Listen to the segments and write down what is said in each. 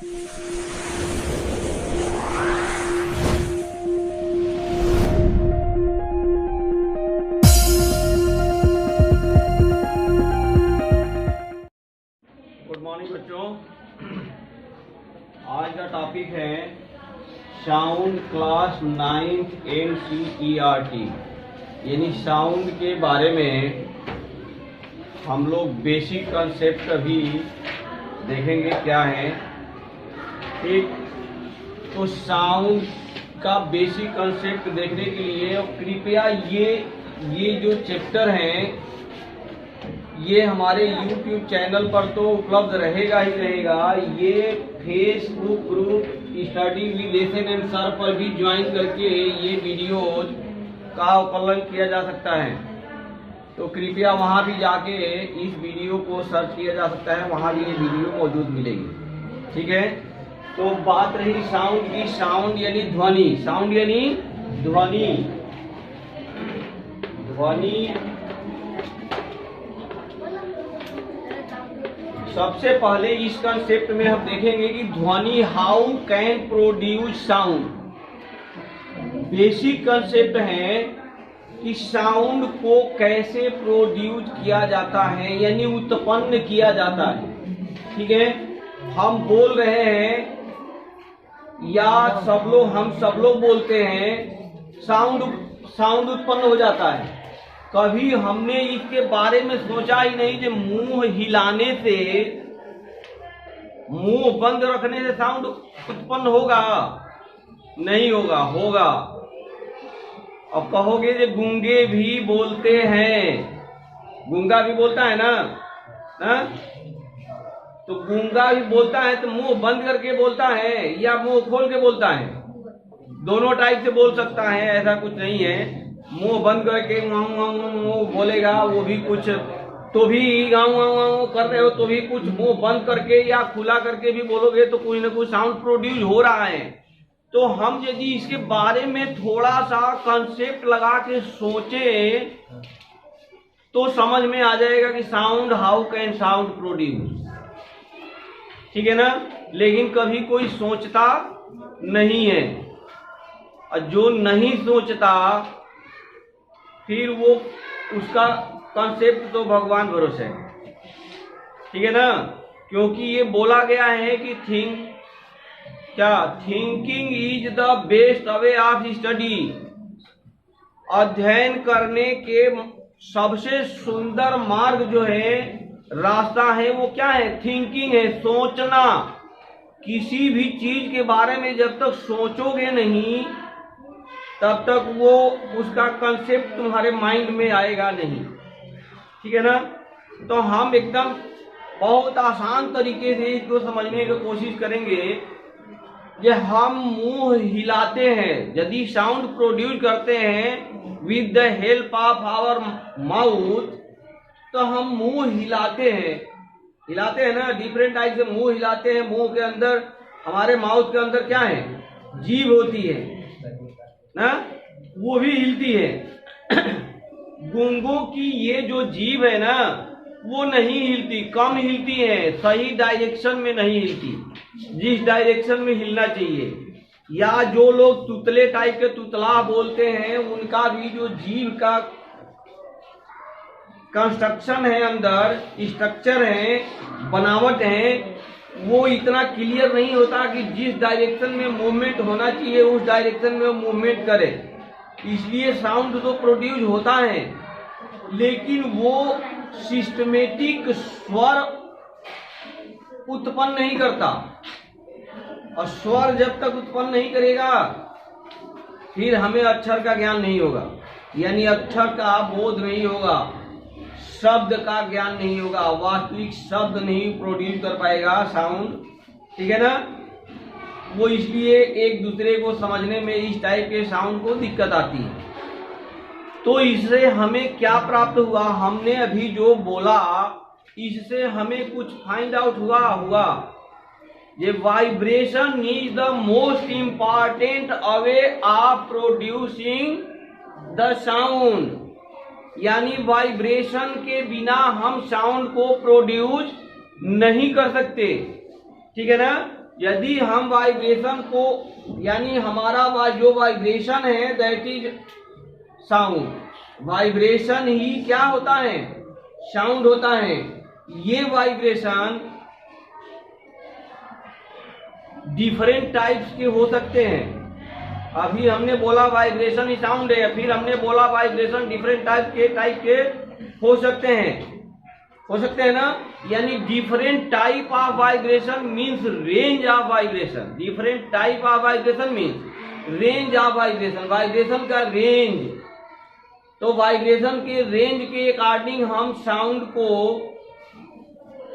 Good morning बच्चों। आज का टॉपिक है साउंड क्लास 9th NCERT, यानी साउंड के बारे में हम लोग बेसिक कंसेप्ट अभी देखेंगे क्या है। एक तो साउंड का बेसिक कंसेप्ट देखने के लिए कृपया ये जो चैप्टर हैं ये हमारे YouTube चैनल पर तो उपलब्ध रहेगा ही रहेगा। ये Facebook group study with lesson and sir पर भी ज्वाइन करके ये वीडियोज का उपलब्ध किया जा सकता है। तो कृपया वहां भी जाके इस वीडियो को सर्च किया जा सकता है, वहां भी ये वीडियो मौजूद मिलेगी। ठीक है, तो बात रही साउंड की। साउंड यानी ध्वनि, साउंड यानी ध्वनि। ध्वनि सबसे पहले इस कंसेप्ट में हम देखेंगे कि ध्वनि how can produce sound. Basic concept है कि साउंड को कैसे प्रोड्यूस किया जाता है, यानी उत्पन्न किया जाता है। ठीक है, हम बोल रहे हैं या हम सब लोग बोलते हैं, साउंड उत्पन्न हो जाता है। कभी हमने इसके बारे में सोचा ही नहीं कि मुंह हिलाने से, मुंह बंद रखने से साउंड उत्पन्न होगा? नहीं होगा। होगा। अब कहोगे कि गूंगे भी बोलते हैं, गूंगा भी बोलता है ना, हा? तो गूंगा भी बोलता है तो मुंह बंद करके बोलता है या मुंह खोल के बोलता है? दोनों टाइप से बोल सकता है, ऐसा कुछ नहीं है। मुंह बंद करके बोलेगा वो भी कुछ, तो भी गाँव कर रहे हो तो भी कुछ, मुंह बंद करके या खुला करके भी बोलोगे तो कुछ न कुछ साउंड प्रोड्यूस हो रहा है। तो हम यदि इसके बारे में थोड़ा सा कंसेप्ट लगा के सोचे तो समझ में आ जाएगा कि sound how can sound produce. ठीक है ना, लेकिन कभी कोई सोचता नहीं है, और जो नहीं सोचता फिर वो उसका कंसेप्ट तो भगवान भरोसे है। ठीक है ना, क्योंकि ये बोला गया है कि thinking is the best way of study. अध्ययन करने के सबसे सुंदर मार्ग जो है, रास्ता है, वो क्या है? थिंकिंग है, सोचना। किसी भी चीज के बारे में जब तक सोचोगे नहीं तब तक वो उसका कंसेप्ट तुम्हारे माइंड में आएगा नहीं। ठीक है ना, तो हम एकदम बहुत आसान तरीके से इसको समझने की कोशिश करेंगे। ये हम मुंह हिलाते हैं, यदि साउंड प्रोड्यूस करते हैं with the help of our mouth, तो हम मुंह हिलाते हैं ना, डिफरेंट टाइप से मुंह हिलाते हैं। मुंह के अंदर, हमारे माउथ के अंदर क्या है? जीभ होती है ना, वो भी हिलती है। गूंगों की ये जो जीभ है ना, वो नहीं हिलती, कम हिलती है, सही डायरेक्शन में नहीं हिलती, जिस डायरेक्शन में हिलना चाहिए। या जो लोग तुतले टाइप के तुतला बोलते हैं, उनका भी जो जीभ का कंस्ट्रक्शन है, अंदर स्ट्रक्चर है, बनावट है, वो इतना क्लियर नहीं होता कि जिस डायरेक्शन में मूवमेंट होना चाहिए उस डायरेक्शन में वो मूवमेंट करे। इसलिए साउंड तो प्रोड्यूस होता है, लेकिन वो सिस्टमेटिक स्वर उत्पन्न नहीं करता। और स्वर जब तक उत्पन्न नहीं करेगा फिर हमें अक्षर का ज्ञान नहीं होगा, यानी अक्षर का बोध नहीं होगा, शब्द का ज्ञान नहीं होगा, वास्तविक शब्द नहीं प्रोड्यूस कर पाएगा साउंड। ठीक है ना, वो इसलिए एक दूसरे को समझने में इस टाइप के साउंड को दिक्कत आती है। तो इससे हमें क्या प्राप्त हुआ? हमने अभी जो बोला इससे हमें कुछ फाइंड आउट हुआ। ये vibration is the most important way of producing the sound, यानी वाइब्रेशन के बिना हम साउंड को प्रोड्यूस नहीं कर सकते। ठीक है ना, यदि हम वाइब्रेशन को, यानी हमारा जो वाइब्रेशन है दैट इज साउंड, वाइब्रेशन ही क्या होता है, साउंड होता है। ये वाइब्रेशन डिफरेंट टाइप्स के हो सकते हैं। अभी हमने बोला वाइब्रेशन ही साउंड है, फिर हमने बोला वाइब्रेशन डिफरेंट टाइप के हो सकते हैं ना। यानी different type of vibration means range of vibration, different type of vibration means range of vibration, vibration का रेंज। तो वाइब्रेशन के रेंज के अकॉर्डिंग हम साउंड को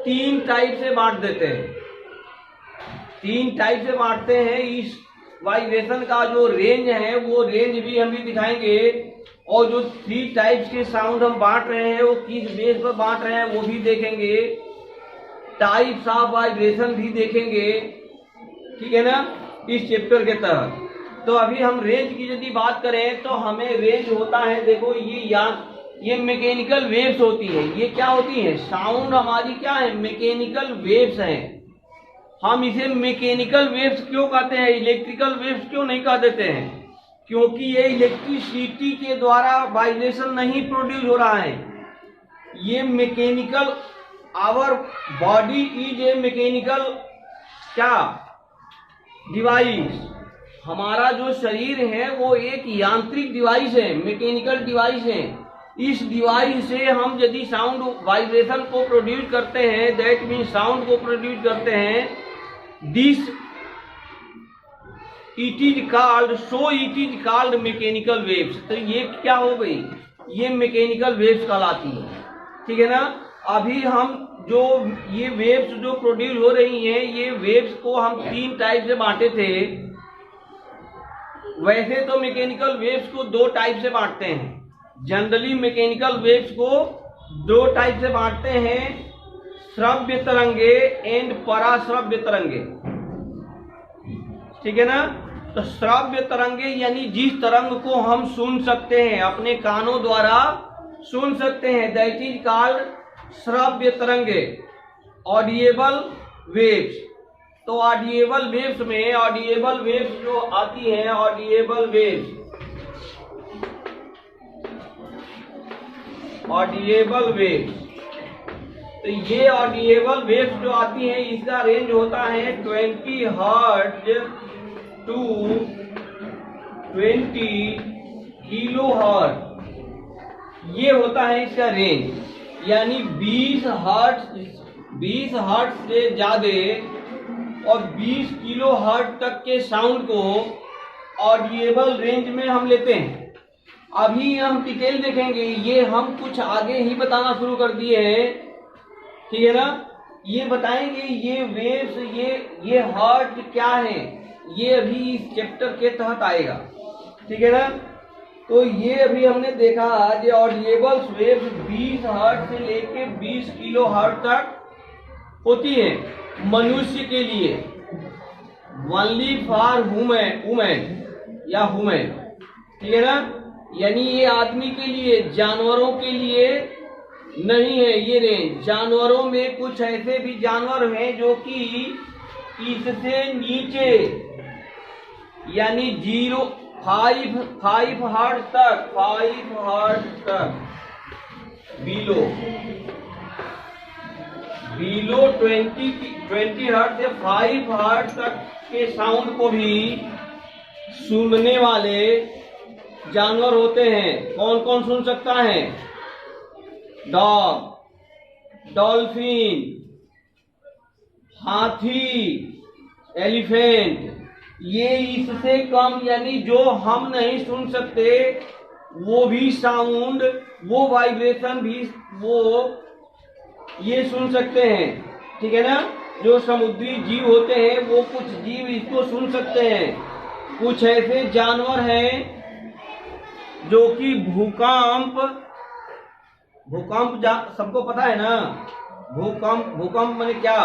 3 टाइप से बांट देते हैं, 3 टाइप से बांटते हैं। इस वाइब्रेशन का जो रेंज है वो रेंज भी हम भी दिखाएंगे, और जो 3 टाइप्स के साउंड हम बांट रहे हैं वो किस बेस पर बांट रहे हैं वो भी देखेंगे, टाइप्स ऑफ वाइब्रेशन भी देखेंगे, ठीक है ना, इस चैप्टर के तहत। तो अभी हम रेंज की यदि बात करें तो हमें रेंज होता है, देखो ये मैकेनिकल वेव्स होती है। ये क्या होती है, साउंड हमारी क्या है, मैकेनिकल वेव्स हैं। हम इसे मैकेनिकल वेव्स क्यों कहते हैं, इलेक्ट्रिकल वेव्स क्यों नहीं कह देते हैं, क्योंकि ये इलेक्ट्रिसिटी के द्वारा वाइब्रेशन नहीं प्रोड्यूस हो रहा है। ये mechanical, our body is a mechanical क्या डिवाइस, हमारा जो शरीर है वो एक यांत्रिक डिवाइस है, मैकेनिकल डिवाइस है। इस डिवाइस से हम यदि साउंड वाइब्रेशन को प्रोड्यूस करते हैं, दैट मीन साउंड को प्रोड्यूस करते हैं, this it is called, so it is called mechanical waves. तो ये क्या हो गई, ये मैकेनिकल वेव्स कहलाती है, ठीक है ना। अभी हम जो ये वेव्स जो प्रोड्यूस हो रही हैं, ये वेव्स को हम 3 टाइप से बांटे थे। वैसे तो मैकेनिकल वेव्स को 2 टाइप से बांटते हैं, जनरली मैकेनिकल वेव्स को 2 टाइप से बांटते हैं, श्रव्य तरंगे एंड पराश्रव्य तरंगे, ठीक है ना। तो श्रव्य तरंगे यानी जिस तरंग को हम सुन सकते हैं, अपने कानों द्वारा सुन सकते हैं, दैट इज कॉल्ड श्रव्य तरंगे, ऑडिएबल वेव्स। तो ऑडिएबल वेव्स में, ऑडिएबल वेव्स जो आती हैं, ऑडिएबल वेव्स, ऑडिएबल वेव्स, तो ये ऑडिएबल वेव्स जो आती हैं इसका रेंज होता है 20 हर्ट्ज टू 20 किलो हर्ट्ज, ये होता है इसका रेंज। यानी 20 हर्ट्ज से ज्यादा और 20 किलो हर्ट्ज तक के साउंड को ऑडिएबल रेंज में हम लेते हैं। अभी हम डिटेल देखेंगे, ये हम कुछ आगे ही बताना शुरू कर दिए हैं, ठीक है ना। ये बताएंगे ये वेव्स, ये हर्ट्ज क्या है, ये अभी इस चैप्टर के तहत आएगा, ठीक है ना। तो ये अभी हमने देखा जो ऑडिएबल वेव्स 20 हर्ट्ज से लेके 20 किलो हर्ट्ज तक होती है मनुष्य के लिए, ओनली फॉर वुमेन या वुमेन, ठीक है ना। यानी ये आदमी के लिए, जानवरों के लिए नहीं है ये रेंज। जानवरों में कुछ ऐसे भी जानवर हैं जो कि इससे नीचे यानी 5 हर्ट्ज तक, 5 हर्ट्ज तक, बिलो 20 हर्ट्ज से 5 हर्ट्ज तक के साउंड को भी सुनने वाले जानवर होते हैं। कौन कौन सुन सकता है, डॉग, डॉल्फिन, हाथी, एलिफेंट। ये इससे कम यानी जो हम नहीं सुन सकते वो भी साउंड, वो वाइब्रेशन भी वो ये सुन सकते हैं, ठीक है ना। जो समुद्री जीव होते हैं वो कुछ जीव इसको सुन सकते हैं। कुछ ऐसे जानवर हैं जो कि भूकंप सबको पता है ना, भूकंप माने क्या,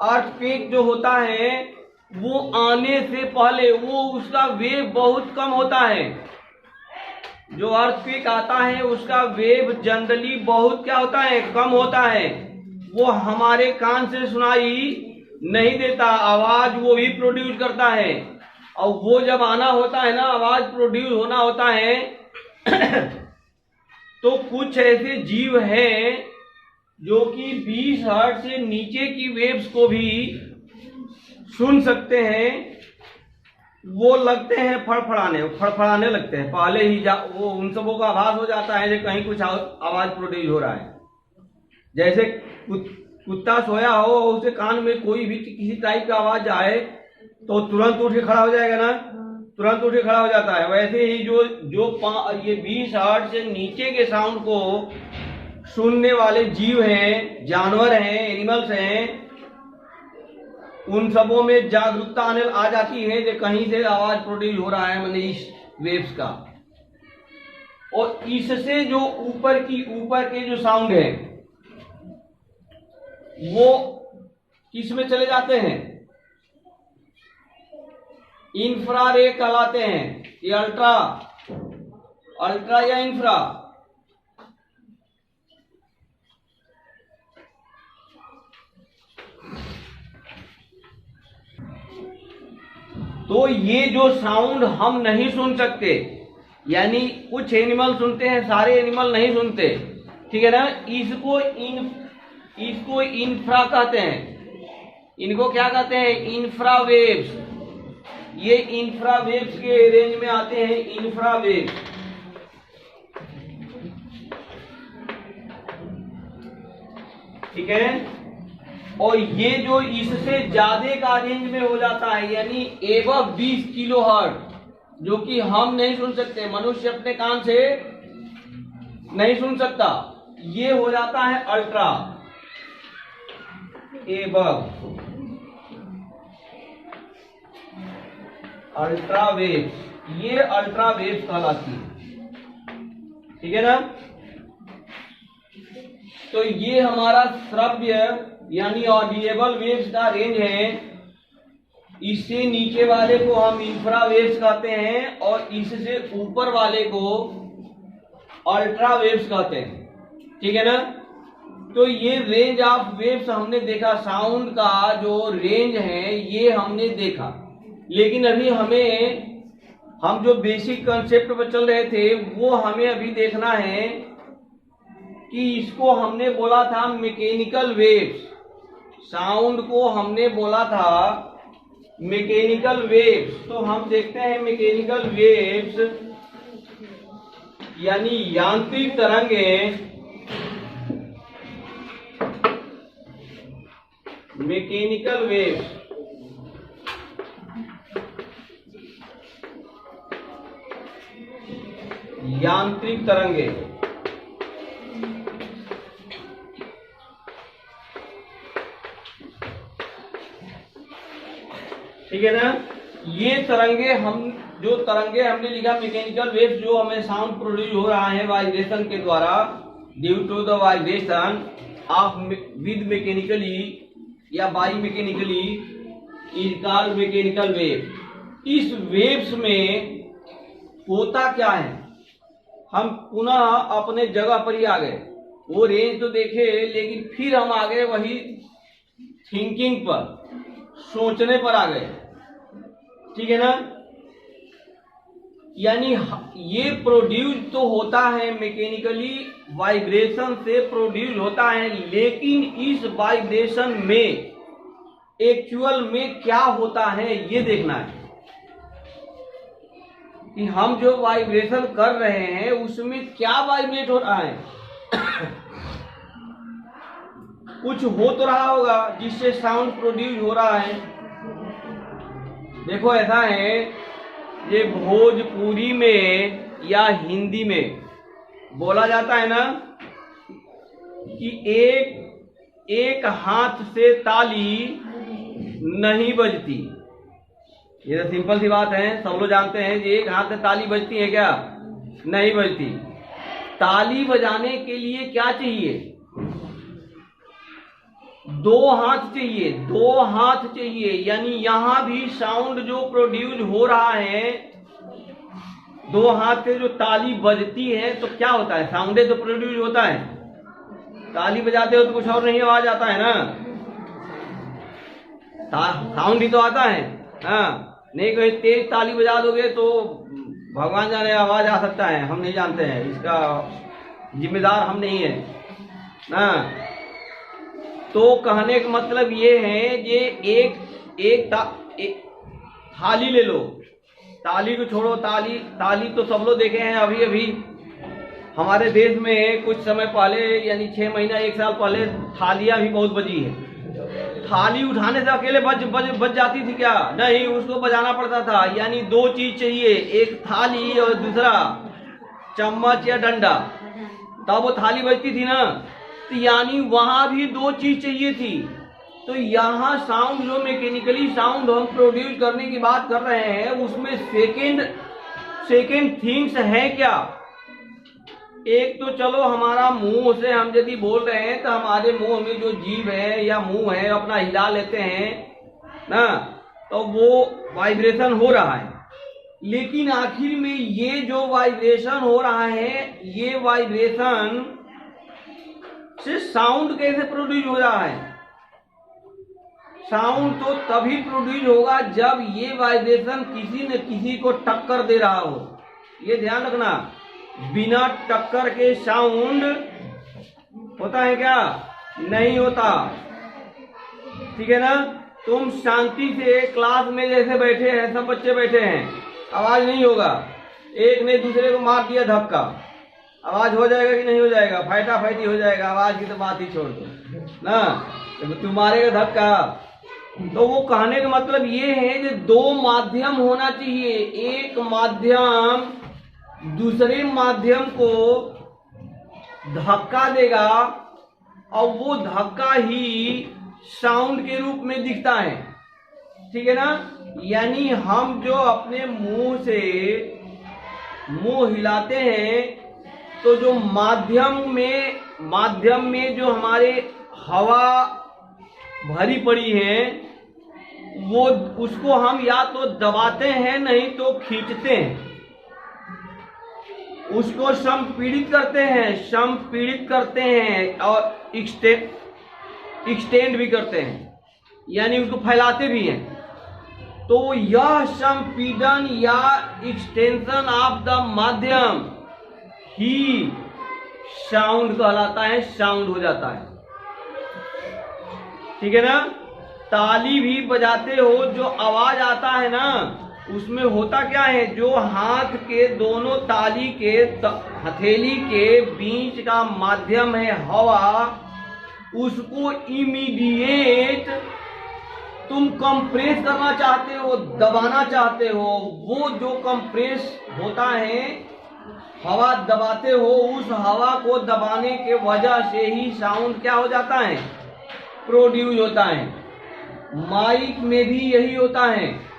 अर्थक्वेक जो होता है वो आने से पहले वो उसका वेव बहुत कम होता है। जो अर्थक्वेक आता है उसका वेव जनरली बहुत क्या होता है, कम होता है। वो हमारे कान से सुनाई नहीं देता, आवाज वो भी प्रोड्यूस करता है। और वो जब आना होता है ना, आवाज प्रोड्यूस होना होता है तो कुछ ऐसे जीव हैं जो कि 20 हर्ट्ज से नीचे की वेव्स को भी सुन सकते हैं। वो लगते हैं फड़फड़ाने लगते हैं पहले ही वो उन सबों का आभास हो जाता है कि कहीं कुछ आवाज प्रोड्यूस हो रहा है। जैसे कुत्ता सोया हो और उसे कान में कोई भी किसी टाइप का आवाज आए तो तुरंत उठ के खड़ा हो जाएगा ना, तुरंत उठ के खड़ा हो जाता है। वैसे ही ये 20 हर्ट्ज से नीचे के साउंड को सुनने वाले जीव हैं, जानवर हैं, एनिमल्स हैं, उन सबों में जागरूकता आ जाती है कि कहीं से आवाज प्रोड्यूस हो रहा है, मतलब इस वेव्स का। और इससे जो ऊपर के जो साउंड है वो किस में चले जाते हैं? इंफ्रारेड कहलाते हैं। ये अल्ट्रा या इंफ्रा। तो ये जो साउंड हम नहीं सुन सकते, यानी कुछ एनिमल सुनते हैं, सारे एनिमल नहीं सुनते, ठीक है ना। इसको इंफ्रा कहते हैं। इनको क्या कहते हैं? इंफ्रावेव्स। ये इंफ्रावेव्स के रेंज में आते हैं, इंफ्रावेव्स। ठीक है। और ये जो इससे ज्यादा का रेंज में हो जाता है, यानी एबव 20 किलो हर्ट्ज, जो कि हम नहीं सुन सकते, मनुष्य अपने कान से नहीं सुन सकता, ये हो जाता है अल्ट्रा, एबव अल्ट्रा वेव्स। ये अल्ट्रा वेव्स कहलाती है, ठीक है ना। तो ये हमारा श्रव्य यानी ऑडिएबल वेव्स का रेंज है। इससे नीचे वाले को हम इंफ्रा वेव्स कहते हैं और इससे ऊपर वाले को अल्ट्रा वेव्स कहते हैं, ठीक है ना। तो ये रेंज ऑफ वेव्स हमने देखा, साउंड का जो रेंज है ये हमने देखा। लेकिन अभी हम जो बेसिक कंसेप्ट पर चल रहे थे वो हमें अभी देखना है कि इसको हमने बोला था मैकेनिकल वेव्स। साउंड को हमने बोला था मैकेनिकल वेव्स। तो हम देखते हैं मैकेनिकल वेव्स यानी यांत्रिक तरंगें, मैकेनिकल वेव्स। यांत्रिक तरंगें, ठीक है ना। ये तरंगे जो तरंगे हमने लिखा मैकेनिकल वेव्स, जो हमें साउंड प्रोड्यूस हो रहा है वाइब्रेशन के द्वारा, due to the vibration of with mechanically या by mechanically is called mechanical wave. इस वेव्स में होता क्या है, हम पुनः अपने जगह पर ही आ गए। वो रेंज तो देखे, लेकिन फिर हम आ गए वही थिंकिंग पर, सोचने पर आ गए, ठीक है ना। यानी ये प्रोड्यूस तो होता है मैकेनिकली, वाइब्रेशन से प्रोड्यूस होता है, लेकिन इस वाइब्रेशन में एक्चुअल में क्या होता है ये देखना है कि हम जो वाइब्रेशन कर रहे हैं उसमें क्या वाइब्रेट हो रहा है। कुछ हो तो रहा होगा जिससे साउंड प्रोड्यूस हो रहा है। देखो ऐसा है, ये भोजपुरी में या हिंदी में बोला जाता है ना कि एक हाथ से ताली नहीं बजती। ये तो सिंपल सी बात है, सब लोग जानते हैं कि एक हाथ से ताली बजती है क्या? नहीं बजती। ताली बजाने के लिए क्या चाहिए? दो हाथ चाहिए, दो हाथ चाहिए। यानी यहां भी साउंड जो प्रोड्यूस हो रहा है, दो हाथ से जो ताली बजती है तो क्या होता है? साउंड तो प्रोड्यूस होता है। ताली बजाते हो तो कुछ और नहीं आवाज आता है ना, साउंड ही तो आता है। हाँ, नहीं कोई तेज ताली बजा दोगे तो भगवान जाने आवाज आ सकता है, हम नहीं जानते हैं, इसका जिम्मेदार हम नहीं है ना। तो कहने का मतलब ये है ये एक थाली ले लो, ताली को छोड़ो, ताली तो सब लोग देखे हैं। अभी अभी हमारे देश में कुछ समय पहले यानी 6 महीना 1 साल पहले थालियां भी बहुत बजी है। थाली उठाने से अकेले बज जाती थी क्या? नहीं, उसको बजाना पड़ता था। यानी 2 चीज चाहिए, एक थाली और दूसरा चम्मच या डंडा, तब वो थाली बजती थी ना। तो यानी वहां भी 2 चीज चाहिए थी। तो यहाँ साउंड जो मैकेनिकली साउंड हम प्रोड्यूस करने की बात कर रहे हैं, उसमें सेकेंड थिंग्स है क्या? एक तो चलो हमारा मुंह से हम यदि बोल रहे हैं तो हमारे मुंह में जो जीभ है या मुंह है अपना हिला लेते हैं ना, तो वो वाइब्रेशन हो रहा है। लेकिन आखिर में ये जो वाइब्रेशन हो रहा है, ये वाइब्रेशन से साउंड कैसे प्रोड्यूस हो रहा है? साउंड तो तभी प्रोड्यूस होगा जब ये वाइब्रेशन किसी न किसी को टक्कर दे रहा हो। ये ध्यान रखना, बिना टक्कर के साउंड होता है क्या? नहीं होता। ठीक है ना? तुम शांति से क्लास में जैसे बैठे हैं, सब बच्चे बैठे हैं, आवाज नहीं होगा। एक ने दूसरे को मार दिया धक्का, आवाज हो जाएगा कि नहीं हो जाएगा? फाइटा फाइटी हो जाएगा। आवाज की तो बात ही छोड़ दो ना, तुम मारेगा धक्का। तो वो कहने का मतलब ये है कि 2 माध्यम होना चाहिए। एक माध्यम दूसरे माध्यम को धक्का देगा और वो धक्का ही साउंड के रूप में दिखता है। ठीक है ना? यानी हम जो अपने मुंह से मुंह हिलाते हैं तो जो माध्यम में जो हमारे हवा भरी पड़ी है, वो उसको हम या तो दबाते हैं नहीं तो खींचते हैं, उसको संपीड़ित करते हैं और एक्सटेंड भी करते हैं, यानी उसको फैलाते भी हैं। तो यह संपीड़न या एक्सटेंशन ऑफ द माध्यम ही साउंड कहलाता है, साउंड हो जाता है। ठीक है ना? ताली भी बजाते हो, जो आवाज आता है ना, उसमें होता क्या है? जो हाथ के दोनों ताली के हथेली के बीच का माध्यम है हवा, उसको इमीडिएट तुम कंप्रेस करना चाहते हो, दबाना चाहते हो। वो जो कंप्रेस होता है, हवा दबाते हो, उस हवा को दबाने के वजह से ही साउंड क्या हो जाता है? प्रोड्यूस होता है। माइक में भी यही होता है।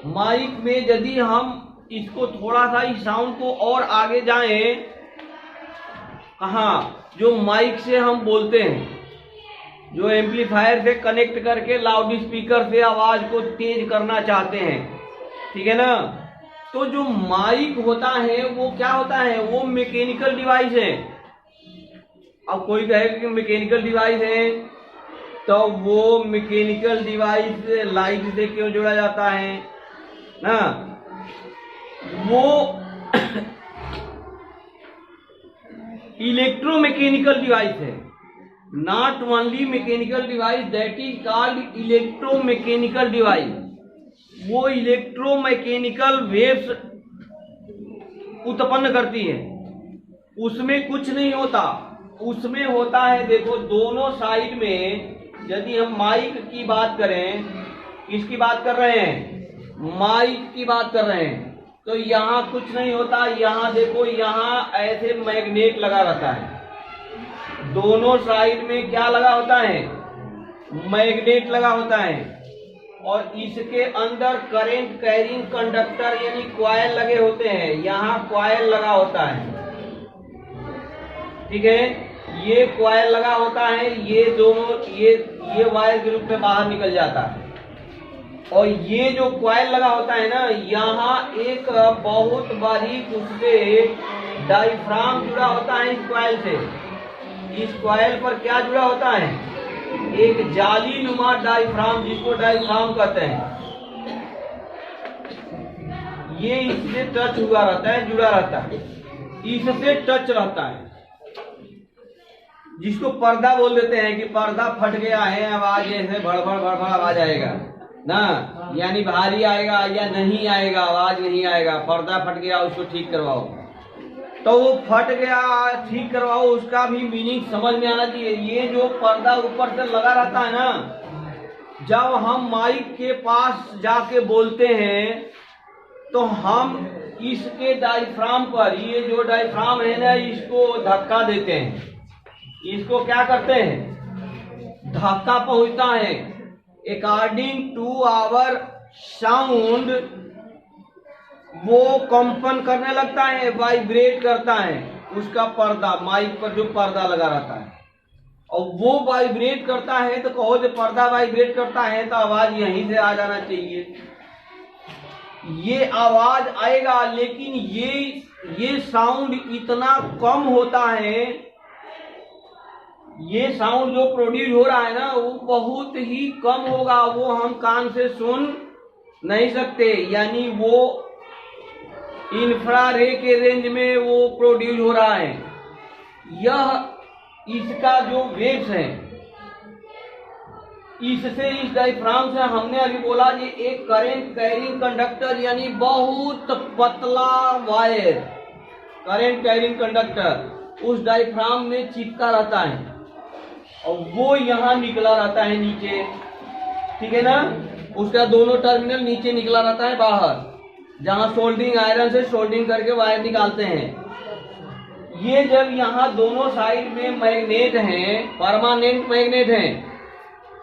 माइक में यदि हम इसको थोड़ा सा इस साउंड को और आगे जाएं, कहाँ जो माइक से हम बोलते हैं, जो एम्पलीफायर से कनेक्ट करके लाउड स्पीकर से आवाज को तेज करना चाहते हैं, ठीक है ना? तो जो माइक होता है वो क्या होता है? वो मैकेनिकल डिवाइस है। अब कोई कहेगा कि मैकेनिकल डिवाइस है, तो वो मैकेनिकल डिवाइस लाइट से क्यों जोड़ा जाता है ना? वो इलेक्ट्रोमैकेनिकल डिवाइस है। Not only mechanical device, that is called electromechanical device. वो इलेक्ट्रोमैकेनिकल वेव्स उत्पन्न करती है। उसमें कुछ नहीं होता, उसमें होता है, देखो दोनों साइड में, यदि हम माइक की बात करें, किसकी बात कर रहे हैं? माइक की बात कर रहे हैं। तो यहाँ कुछ नहीं होता, यहाँ देखो, यहाँ ऐसे मैग्नेट लगा रहता है। दोनों साइड में क्या लगा होता है? मैग्नेट लगा होता है। और इसके अंदर करंट कैरिंग कंडक्टर यानी कॉइल लगे होते हैं। यहाँ कॉइल लगा होता है, ठीक है? ये कॉइल लगा होता है, ये दोनों ये वायर के रूप में बाहर निकल जाता है। और ये जो कॉइल लगा होता है ना, यहाँ एक बहुत बारीक उससे डायफ्राम जुड़ा होता है इस कॉइल से। इस कॉइल पर क्या जुड़ा होता है? एक जाली नुमा डायफ्राम, जिसको डायफ्राम कहते हैं। ये इससे टच हुआ रहता है, जुड़ा रहता है, इससे टच रहता है, जिसको पर्दा बोल देते हैं कि पर्दा फट गया है, आवाज ऐसे भड़बड़ भड़बड़ आवाज आएगा ना, यानी भारी आएगा या नहीं आएगा, आवाज नहीं आएगा, पर्दा फट गया, उसको ठीक करवाओ। तो वो फट गया, ठीक करवाओ, उसका भी मीनिंग समझ में आना चाहिए। ये जो पर्दा ऊपर से लगा रहता है ना, जब हम माइक के पास जाके बोलते हैं तो हम इसके डायफ्राम पर, ये जो डायफ्राम है ना, इसको धक्का देते हैं। इसको क्या करते हैं? धक्का पहुंचता है। अकॉर्डिंग टू आवर साउंड वो कंपन करने लगता है, वाइब्रेट करता है उसका पर्दा, माइक पर जो पर्दा लगा रहता है, और वो वाइब्रेट करता है। तो कहो जो पर्दा वाइब्रेट करता है तो आवाज यहीं से आ जाना चाहिए, ये आवाज आएगा। लेकिन ये साउंड इतना कम होता है, ये साउंड जो प्रोड्यूस हो रहा है ना, वो बहुत ही कम होगा, वो हम कान से सुन नहीं सकते। यानी वो इंफ्रारे के रेंज में वो प्रोड्यूस हो रहा है। यह इसका जो वेव्स है, इससे, इस डायफ्राम से, हमने अभी बोला ये एक करंट कैरिंग कंडक्टर, यानी बहुत पतला वायर, करंट कैरिंग कंडक्टर उस डायफ्राम में चिपका रहता है और वो यहाँ निकला रहता है नीचे, ठीक है ना। उसका दोनों टर्मिनल नीचे निकला रहता है बाहर, जहां सोल्डरिंग आयरन से सोल्डरिंग करके वायर निकालते हैं। ये जब यहाँ दोनों साइड में मैग्नेट हैं, परमानेंट मैग्नेट हैं,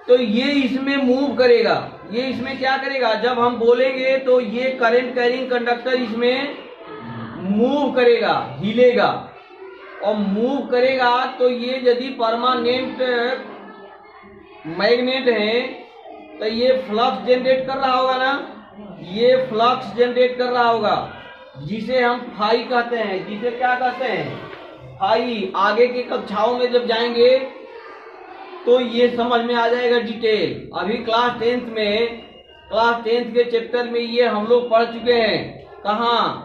तो ये इसमें मूव करेगा। ये इसमें क्या करेगा? जब हम बोलेंगे तो ये करंट कैरिंग कंडक्टर इसमें मूव करेगा, हिलेगा, और मूव करेगा तो ये यदि परमानेंट मैग्नेट है तो ये फ्लक्स जनरेट कर रहा होगा ना, ये फ्लक्स जनरेट कर रहा होगा, जिसे हम फाई कहते हैं। जिसे क्या कहते हैं? फाई। आगे के कक्षाओं में जब जाएंगे तो ये समझ में आ जाएगा डिटेल। अभी क्लास 10th में, क्लास 10th के चैप्टर में ये हम लोग पढ़ चुके हैं। कहाँ?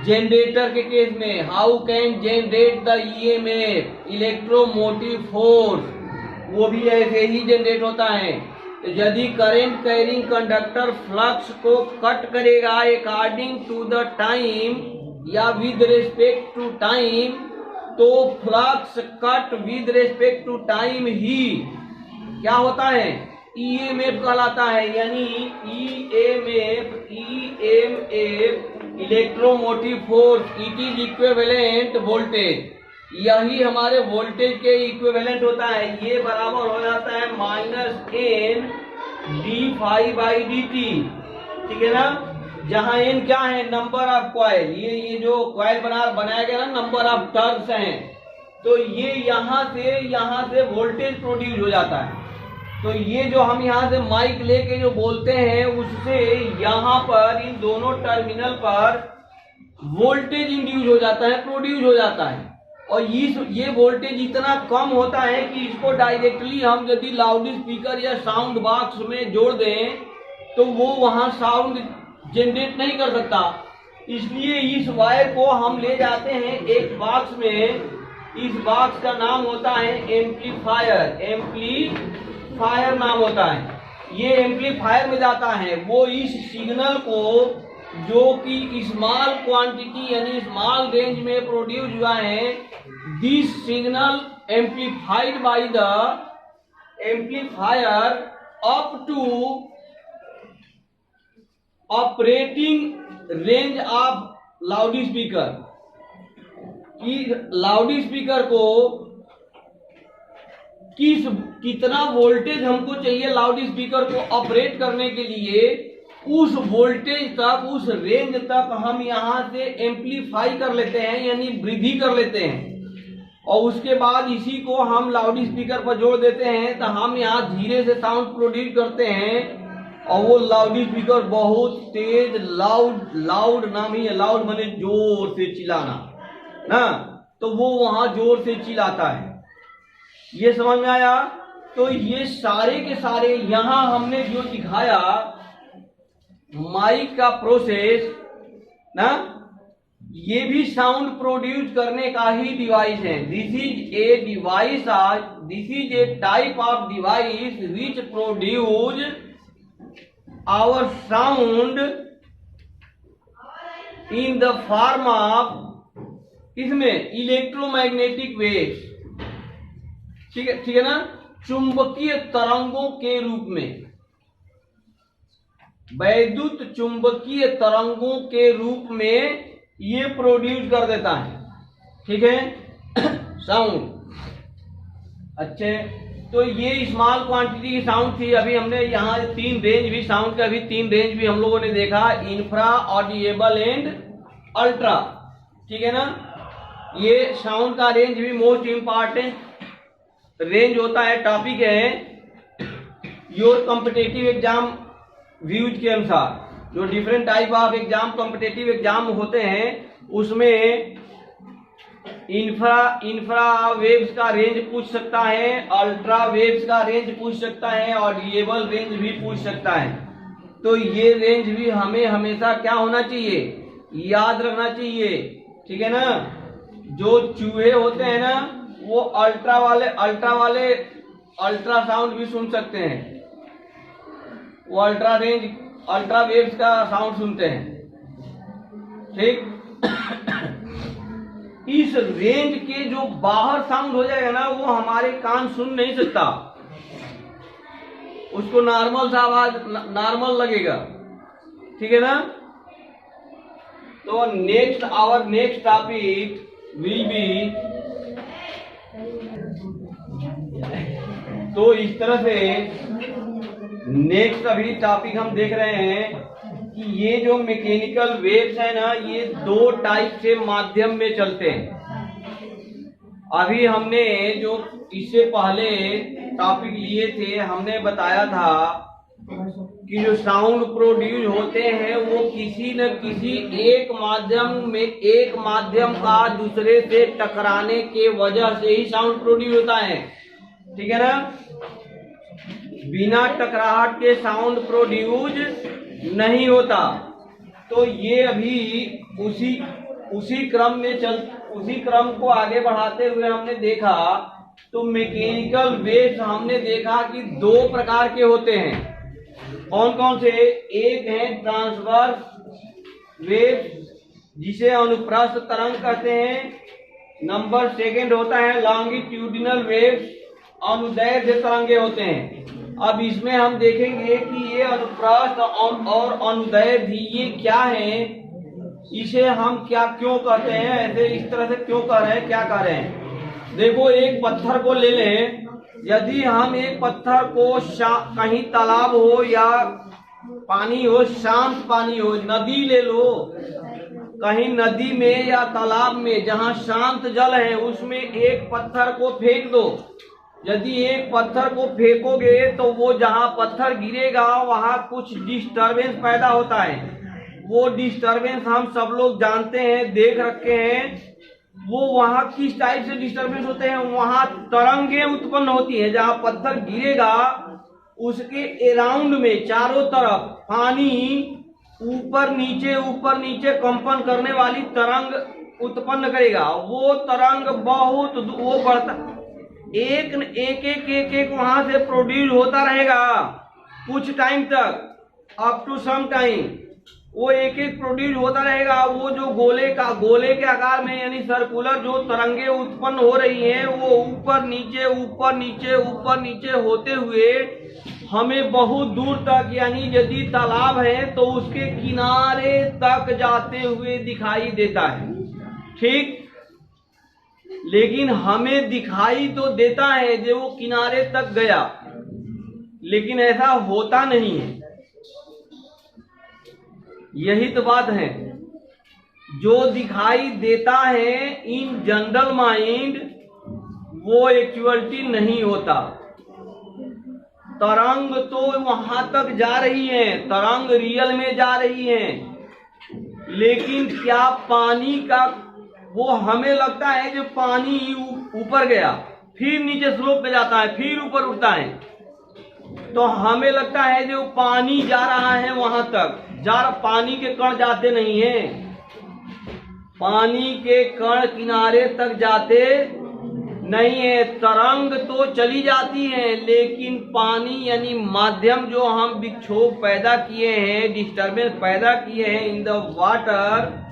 जनरेटर के केस में, how can generate the EMF, electromotive force, वो भी ऐसे ही जनरेट होता है। तो यदि करंट कैरिंग कंडक्टर फ्लक्स को कट करेगा अकॉर्डिंग टू द टाइम या विद रिस्पेक्ट टू टाइम, तो flux cut with respect to time ही क्या होता है? ईएमएफ कहलाता है। यानी EMF electromotive force, it is equivalent voltage, यही हमारे वोल्टेज के इक्विवेलेंट होता है। ये बराबर हो जाता है -n d∅dt, ठीक है ना। जहां n क्या है? Number of coil. ये जो कॉइल बनाया गया ना, नंबर ऑफ टर्न्स हैं। तो ये यहाँ से वोल्टेज प्रोड्यूस हो जाता है। तो ये जो हम यहाँ से माइक लेके जो बोलते हैं, उससे यहाँ पर इन दोनों टर्मिनल पर वोल्टेज इंड्यूस हो जाता है, प्रोड्यूस हो जाता है। और ये वोल्टेज इतना कम होता है कि इसको डायरेक्टली हम यदि लाउड स्पीकर या साउंड बॉक्स में जोड़ दें तो वो वहाँ साउंड जनरेट नहीं कर सकता। इसलिए इस वायर को हम ले जाते हैं एक बॉक्स में। इस बॉक्स का नाम होता है एम्पलीफायर। एम्पलीफायर नाम होता है। ये एम्पलीफायर में जाता है। वो इस सिग्नल को, जो कि स्मॉल क्वांटिटी यानी स्मॉल रेंज में प्रोड्यूस हुआ है, this signal amplified by the amplifier up to operating range of loudspeaker. कि लाउड स्पीकर को कितना वोल्टेज हमको चाहिए लाउड स्पीकर को ऑपरेट करने के लिए, उस वोल्टेज तक, उस रेंज तक हम यहाँ से एम्पलीफाई कर लेते हैं, यानी वृद्धि कर लेते हैं। और उसके बाद इसी को हम लाउड स्पीकर पर जोड़ देते हैं, तो हम यहाँ धीरे से साउंड प्रोड्यूस करते हैं। और वो लाउड स्पीकर बहुत तेज, लाउड नाम ही है, लाउड माने जोर से चिल्लाना ना, तो वो वहां जोर से चिल्लाता है। ये समझ में आया। तो ये सारे के सारे यहां हमने जो दिखाया माइक का प्रोसेस ना, ये भी साउंड प्रोड्यूस करने का ही डिवाइस है। This is a device, this is a type of device which produce our sound in the form of इसमें इलेक्ट्रोमैग्नेटिक वेव्स, ठीक है ना, चुंबकीय तरंगों के रूप में, वैद्युत चुंबकीय तरंगों के रूप में ये प्रोड्यूस कर देता है, ठीक है साउंड। अच्छे, तो ये स्मॉल क्वांटिटी की साउंड थी। अभी हमने यहाँ 3 रेंज भी साउंड के, अभी 3 रेंज भी हम लोगों ने देखा, इंफ्रा, ऑडिएबल एंड अल्ट्रा, ठीक है ना। ये साउंड का रेंज भी मोस्ट इम्पॉर्टेंट रेंज होता है, टॉपिक है योर कॉम्पिटिटिव एग्जाम व्यूज के अनुसार। जो different type of exam competitive exam होते हैं उसमें इंफ्रा वेव्स का रेंज पूछ सकता है, अल्ट्रा वेव्स का रेंज पूछ सकता है, ऑडिएबल रेंज भी पूछ सकता है। तो ये रेंज भी हमें हमेशा क्या होना चाहिए, याद रखना चाहिए, ठीक है ना। जो चूहे होते हैं ना वो अल्ट्रा वाले अल्ट्रासाउंड भी सुन सकते हैं, वो अल्ट्रा वेव्स का साउंड सुनते हैं, ठीक। इस रेंज के जो बाहर साउंड हो जाएगा ना वो हमारे कान सुन नहीं सकता, उसको नॉर्मल सा आवाज नॉर्मल लगेगा, ठीक है ना। तो our next topic will be, तो इस तरह से नेक्स्ट अभी टॉपिक हम देख रहे हैं कि ये जो मैकेनिकल वेव्स है ना ये 2 टाइप से माध्यम में चलते हैं। अभी हमने जो इससे पहले टॉपिक लिए थे हमने बताया था कि जो साउंड प्रोड्यूस होते हैं वो किसी न किसी एक माध्यम का दूसरे से टकराने के वजह से ही साउंड प्रोड्यूस होता है, ठीक है ना। बिना टकराहट के साउंड प्रोड्यूस नहीं होता। तो ये अभी उसी क्रम को आगे बढ़ाते हुए हमने देखा तो मैकेनिकल वेव्स हमने देखा कि 2 प्रकार के होते हैं। कौन कौन से? एक है ट्रांसवर्स वेव्स जिसे अनुप्रस्थ तरंग कहते हैं। नंबर 2 होता है लॉन्गिट्यूडिनल वेव्स, अनुदैर्ध्य तरंगे होते हैं। अब इसमें हम देखेंगे कि ये अनुप्रस्थ और अनुदैर्ध्य ये क्या है, इसे हम क्यों कहते हैं, ऐसे इस तरह से क्यों कह रहे हैं, क्या कह रहे हैं। देखो एक पत्थर को ले लें, यदि हम एक पत्थर को कहीं तालाब हो या पानी हो, शांत पानी हो, नदी ले लो, कहीं नदी में या तालाब में जहां शांत जल है उसमें एक पत्थर को फेंक दो। यदि एक पत्थर को फेंकोगे तो वो जहां पत्थर गिरेगा वहां कुछ डिस्टरबेंस पैदा होता है। वो डिस्टरबेंस हम सब लोग जानते हैं, देख रखे हैं। वो वहां किस टाइप से डिस्टरबेंस होते हैं, वहां तरंगे उत्पन्न होती है। जहां पत्थर गिरेगा उसके अराउंड में चारों तरफ पानी ऊपर नीचे कंपन करने वाली तरंग उत्पन्न करेगा। वो तरंग बहुत वो बढ़ता, एक वहां से प्रोड्यूस होता रहेगा कुछ टाइम तक, अप टू सम टाइम वो एक प्रोड्यूस होता रहेगा। वो जो गोले के आकार में यानी सर्कुलर जो तरंगे उत्पन्न हो रही हैं वो ऊपर नीचे होते हुए हमें बहुत दूर तक, यानी यदि तालाब है तो उसके किनारे तक जाते हुए दिखाई देता है, ठीक। लेकिन हमें दिखाई तो देता है जो वो किनारे तक गया, लेकिन ऐसा होता नहीं है। यही तो बात है, जो दिखाई देता है इन जनरल माइंड वो एक्चुअलिटी नहीं होता। तरंग तो वहां तक जा रही है, तरंग रियल में जा रही है, लेकिन क्या पानी का, वो हमें लगता है कि पानी ऊपर गया, फिर नीचे स्लोप पे जाता है, फिर ऊपर उठता है। तो हमें लगता है जो पानी जा रहा है वहां तक, पानी के कण जाते नहीं है, पानी के कण किनारे तक जाते नहीं है। तरंग तो चली जाती है, लेकिन पानी यानी माध्यम जो हम विक्षोभ पैदा किए हैं, डिस्टरबेंस पैदा किए हैं इन द वाटर,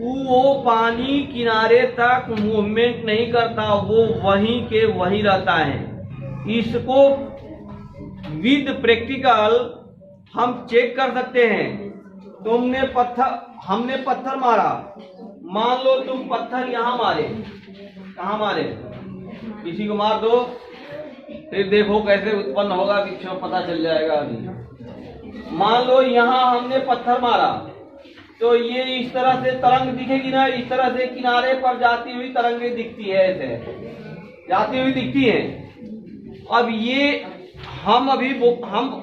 वो पानी किनारे तक मूवमेंट नहीं करता, वो वहीं के वहीं रहता है। इसको विद प्रैक्टिकल हम चेक कर सकते हैं। हमने पत्थर मारा, मान लो तुम पत्थर यहां मारे, कहां मारे, किसी को मार दो, फिर देखो कैसे उत्पन्न होगा विक्षोभ, पता चल जाएगा अभी। मान लो यहां हमने पत्थर मारा, तो ये इस तरह से तरंग दिखेगी ना, इस तरह से किनारे पर जाती हुई तरंगें दिखती है, ऐसे जाती हुई दिखती है। अब ये हम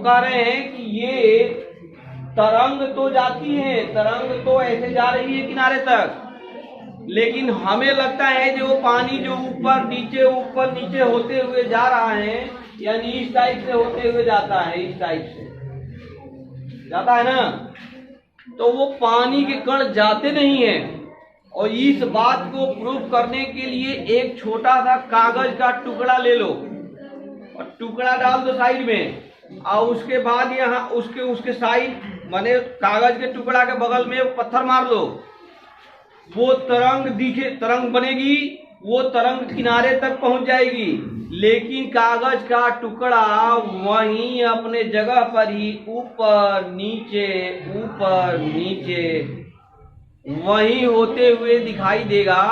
कह रहे हैं कि ये तरंग तो जाती है, तरंग तो ऐसे जा रही है किनारे तक, लेकिन हमें लगता है जो पानी जो ऊपर नीचे होते हुए जा रहा है, यानी इस टाइप से होते हुए जाता है, इस टाइप से जाता है ना, तो वो पानी के कण जाते नहीं है। और इस बात को प्रूव करने के लिए एक छोटा सा कागज का टुकड़ा ले लो और टुकड़ा डाल दो साइड में, और उसके बाद यहाँ उसके साइड माने कागज के टुकड़ा के बगल में पत्थर मार दो, वो तरंग बनेगी, वो तरंग किनारे तक पहुंच जाएगी, लेकिन कागज का टुकड़ा वहीं अपने जगह पर ही ऊपर नीचे वहीं होते हुए दिखाई देगा,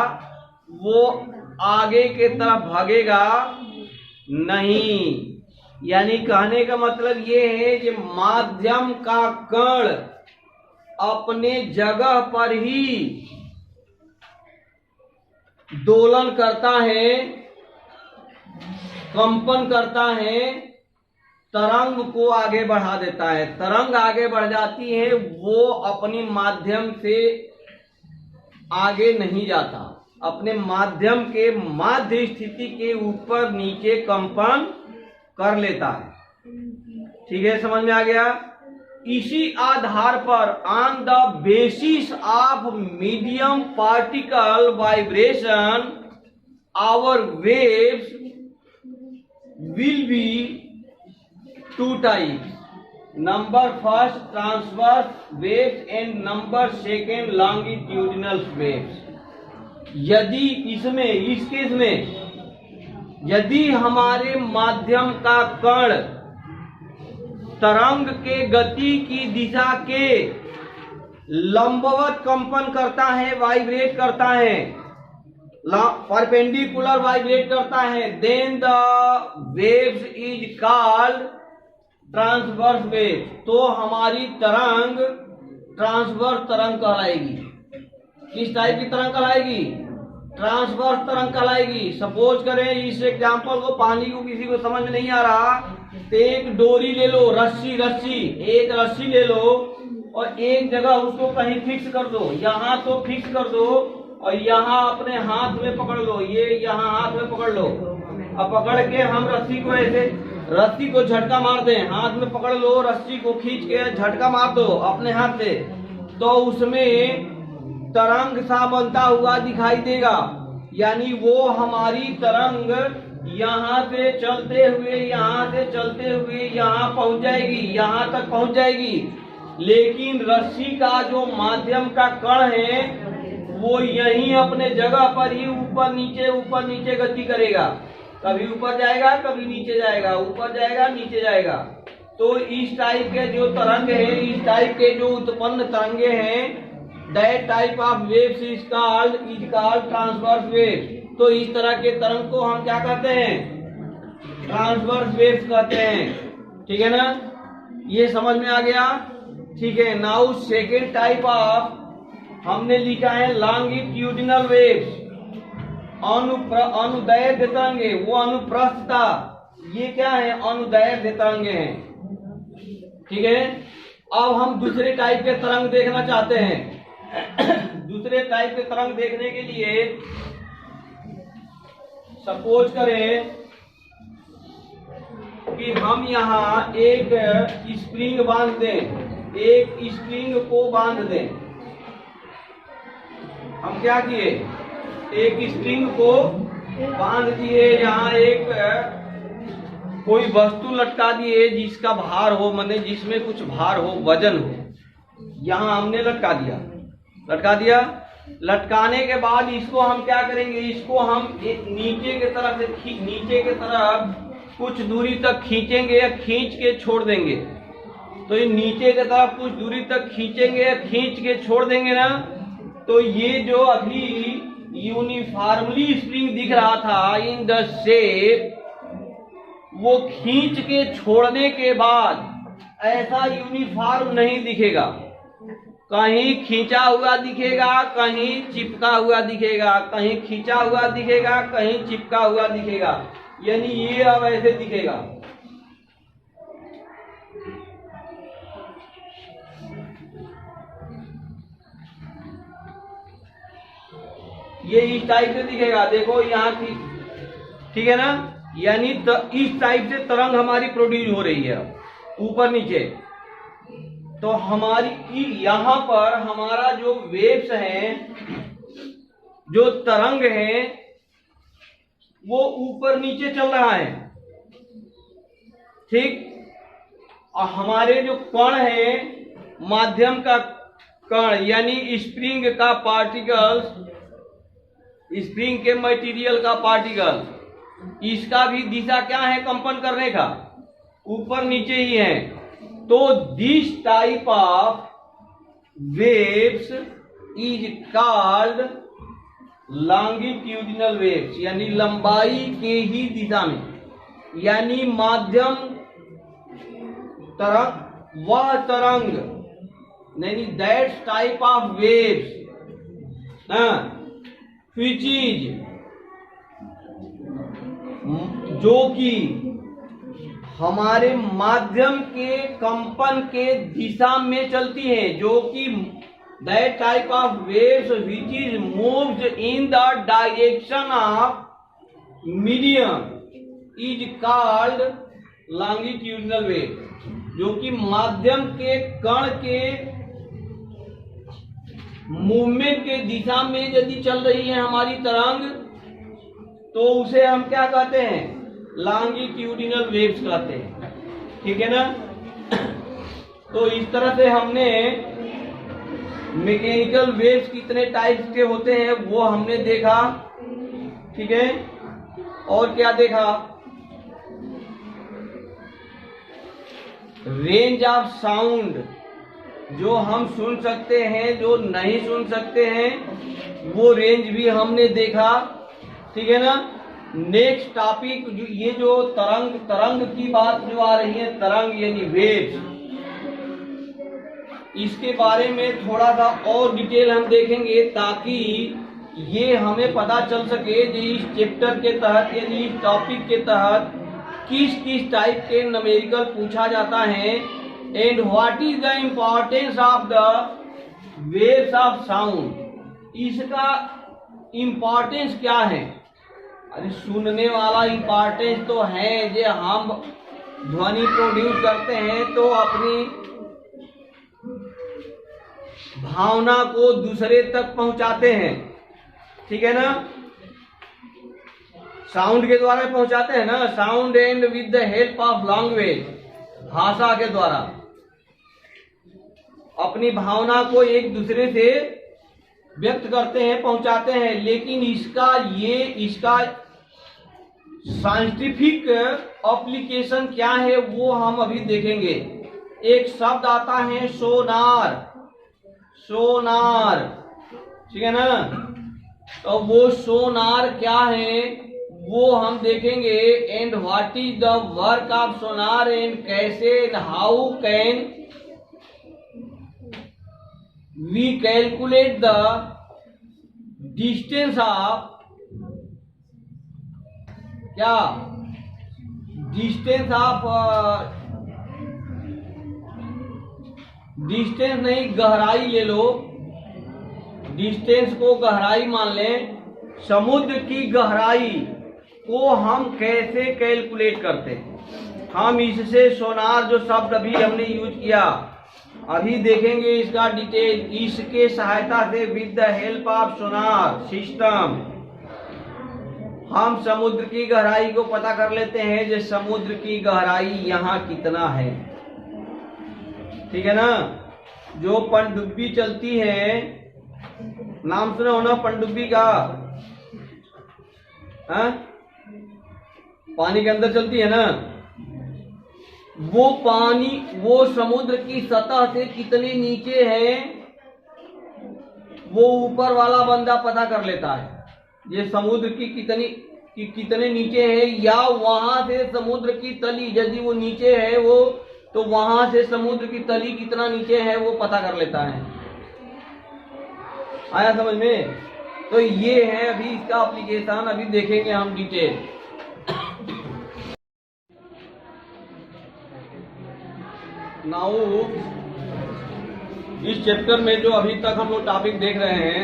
वो आगे के तरफ भागेगा नहीं। यानी कहने का मतलब ये है कि माध्यम का कण अपने जगह पर ही दोलन करता है, कंपन करता है, तरंग को आगे बढ़ा देता है, तरंग आगे बढ़ जाती है, वो अपनी माध्यम से आगे नहीं जाता, अपने माध्यम के माध्य स्थिति के ऊपर नीचे कंपन कर लेता है। ठीक है, समझ में आ गया। इसी आधार पर on the basis of medium particle vibration our waves will be two types, number first transverse waves and number second longitudinal waves। यदि इस केस में यदि हमारे माध्यम का कण तरंग के गति की दिशा के लंबवत कंपन करता है, वाइब्रेट करता है, परपेंडिकुलर वाइब्रेट करता है, then the waves is called transverse wave, तो हमारी तरंग ट्रांसवर्स तरंग कहलाएगी। किस टाइप की तरंग कहलाएगी? ट्रांसवर्स तरंग कहलाएगी। सपोज करें इस एग्जांपल को, पानी को किसी को समझ में नहीं आ रहा तो एक डोरी ले लो, एक रस्सी ले लो और एक जगह उसको कहीं फिक्स कर दो, यहाँ तो फिक्स कर दो और यहाँ अपने हाथ में पकड़ लो, ये यहाँ हाथ में पकड़ लो। अब पकड़ के हम रस्सी को झटका मार दें, हाथ में पकड़ लो, रस्सी को खींच के झटका मार दो अपने हाथ से, तो उसमें तरंग सा बनता हुआ दिखाई देगा। यानी वो हमारी तरंग यहाँ से चलते हुए यहाँ पहुंच जाएगी, यहाँ तक पहुंच जाएगी। लेकिन रस्सी का जो माध्यम का कण है वो यहीं अपने जगह पर ही ऊपर नीचे गति करेगा, कभी ऊपर जाएगा कभी नीचे जाएगा, ऊपर जाएगा नीचे जाएगा। तो इस टाइप के जो तरंग है, इस टाइप के जो उत्पन्न तरंगे हैं, that type of waves is called transverse wave. तो इस तरह के तरंग को हम क्या कहते हैं? ट्रांसवर्स वेव्स कहते हैं। ठीक है ना, ये समझ में आ गया। ठीक है, नाउ सेकेंड टाइप ऑफ हमने लिखा है लॉन्गिट्यूडिनल वेव्स, अनुदैर्ध्य तरंगे, वो अनुप्रस्थता, ये क्या है? अनुदैर्ध्य तरंगे हैं। ठीक है, अब हम दूसरे टाइप के तरंग देखना चाहते हैं। दूसरे टाइप के तरंग देखने के लिए सपोज करें कि हम यहाँ एक स्प्रिंग बांध दें, एक स्प्रिंग को बांध दें। हम क्या किए, एक स्प्रिंग को बांध दिए, यहाँ एक कोई वस्तु लटका दिए जिसका भार हो, माने जिसमें कुछ भार हो, वजन हो, यहाँ हमने लटका दिया। लटकाने के बाद इसको हम क्या करेंगे, इसको हम नीचे की तरफ कुछ दूरी तक खींचेंगे या खींच के छोड़ देंगे। तो ये नीचे की तरफ कुछ दूरी तक खींचेंगे या खींच के छोड़ देंगे ना, तो ये जो अभी यूनिफॉर्मली स्प्रिंग दिख रहा था इन द शेप, वो खींच के छोड़ने के बाद ऐसा यूनिफॉर्म नहीं दिखेगा। कहीं खींचा हुआ दिखेगा, कहीं चिपका हुआ दिखेगा, कहीं खींचा हुआ दिखेगा, कहीं चिपका हुआ दिखेगा, यानी ये अब ऐसे दिखेगा। ये इस टाइप से दिखेगा, देखो यहाँ की, ठीक है ना, यानी इस टाइप से तरंग हमारी प्रोड्यूस हो रही है ऊपर नीचे। तो हमारी यहाँ पर हमारा जो वेव्स हैं, जो तरंग है, वो ऊपर नीचे चल रहा है, ठीक। और हमारे जो कण है, माध्यम का कण यानी स्प्रिंग का पार्टिकल्स, स्प्रिंग के मटेरियल का पार्टिकल, इसका भी दिशा क्या है कंपन करने का, ऊपर नीचे ही है। तो this type of waves is called longitudinal waves, यानी लंबाई के ही दिशा में, यानी माध्यम तरंग, वह तरंग, यानी that type of waves which is, जो कि हमारे माध्यम के कंपन के दिशा में चलती है, जो कि that type of waves which is moved in the direction of medium is called longitudinal wave, जो कि माध्यम के कण के मूवमेंट के दिशा में यदि चल रही है हमारी तरंग, तो उसे हम क्या कहते हैं, लॉन्गिट्यूडिनल वेव्स कहते हैं, ठीक है ना। तो इस तरह से हमने मैकेनिकल वेव्स कितने टाइप्स के होते हैं वो हमने देखा, ठीक है। और क्या देखा, रेंज ऑफ साउंड, जो हम सुन सकते हैं, जो नहीं सुन सकते हैं, वो रेंज भी हमने देखा, ठीक है ना। नेक्स्ट टॉपिक, ये जो तरंग की बात जो आ रही है, तरंग यानी वेव्स, इसके बारे में थोड़ा सा और डिटेल हम देखेंगे, ताकि ये हमें पता चल सके कि इस चैप्टर के तहत यानी इस टॉपिक के तहत किस किस टाइप के न्यूमेरिकल पूछा जाता है, and what is the importance of the waves of sound, इसका इम्पोर्टेंस क्या है। अरे सुनने वाला इम्पोर्टेंस तो है, जो हम ध्वनि प्रोड्यूस करते हैं तो अपनी भावना को दूसरे तक पहुंचाते हैं, ठीक है ना, साउंड के द्वारा पहुंचाते हैं ना, sound and with the help of language, भाषा के द्वारा अपनी भावना को एक दूसरे से व्यक्त करते हैं, पहुंचाते हैं। लेकिन इसका साइंटिफिक एप्लीकेशन क्या है वो हम अभी देखेंगे। एक शब्द आता है सोनार, ठीक है ना। तो वो सोनार क्या है वो हम देखेंगे, and what is the work of sonar, and कैसे, and how can we calculate the distance of, क्या डिस्टेंस ऑफ, डिस्टेंस नहीं गहराई ले लो, डिस्टेंस को गहराई मान लें, समुद्र की गहराई, को हम कैसे कैलकुलेट करते हैं। हम इससे सोनार जो शब्द अभी हमने यूज किया, अभी देखेंगे इसका डिटेल। इसके सहायता से with the help of sonar system हम समुद्र की गहराई को पता कर लेते हैं, जो समुद्र की गहराई यहाँ कितना है। ठीक है ना। जो पनडुब्बी चलती है, नाम सुना हो ना पनडुब्बी का, हाँ? पानी के अंदर चलती है ना, वो पानी वो समुद्र की सतह से कितने नीचे है वो ऊपर वाला बंदा पता कर लेता है। ये समुद्र की कितने नीचे है, या वहां से समुद्र की तली यदि वो नीचे है वो, तो वहां से समुद्र की तली कितना नीचे है वो पता कर लेता है। आया समझ में। तो ये है अभी इसका एप्लीकेशन, अभी देखेंगे हम डिटेल। नाउ इस चैप्टर में जो अभी तक हम लोग टॉपिक देख रहे हैं,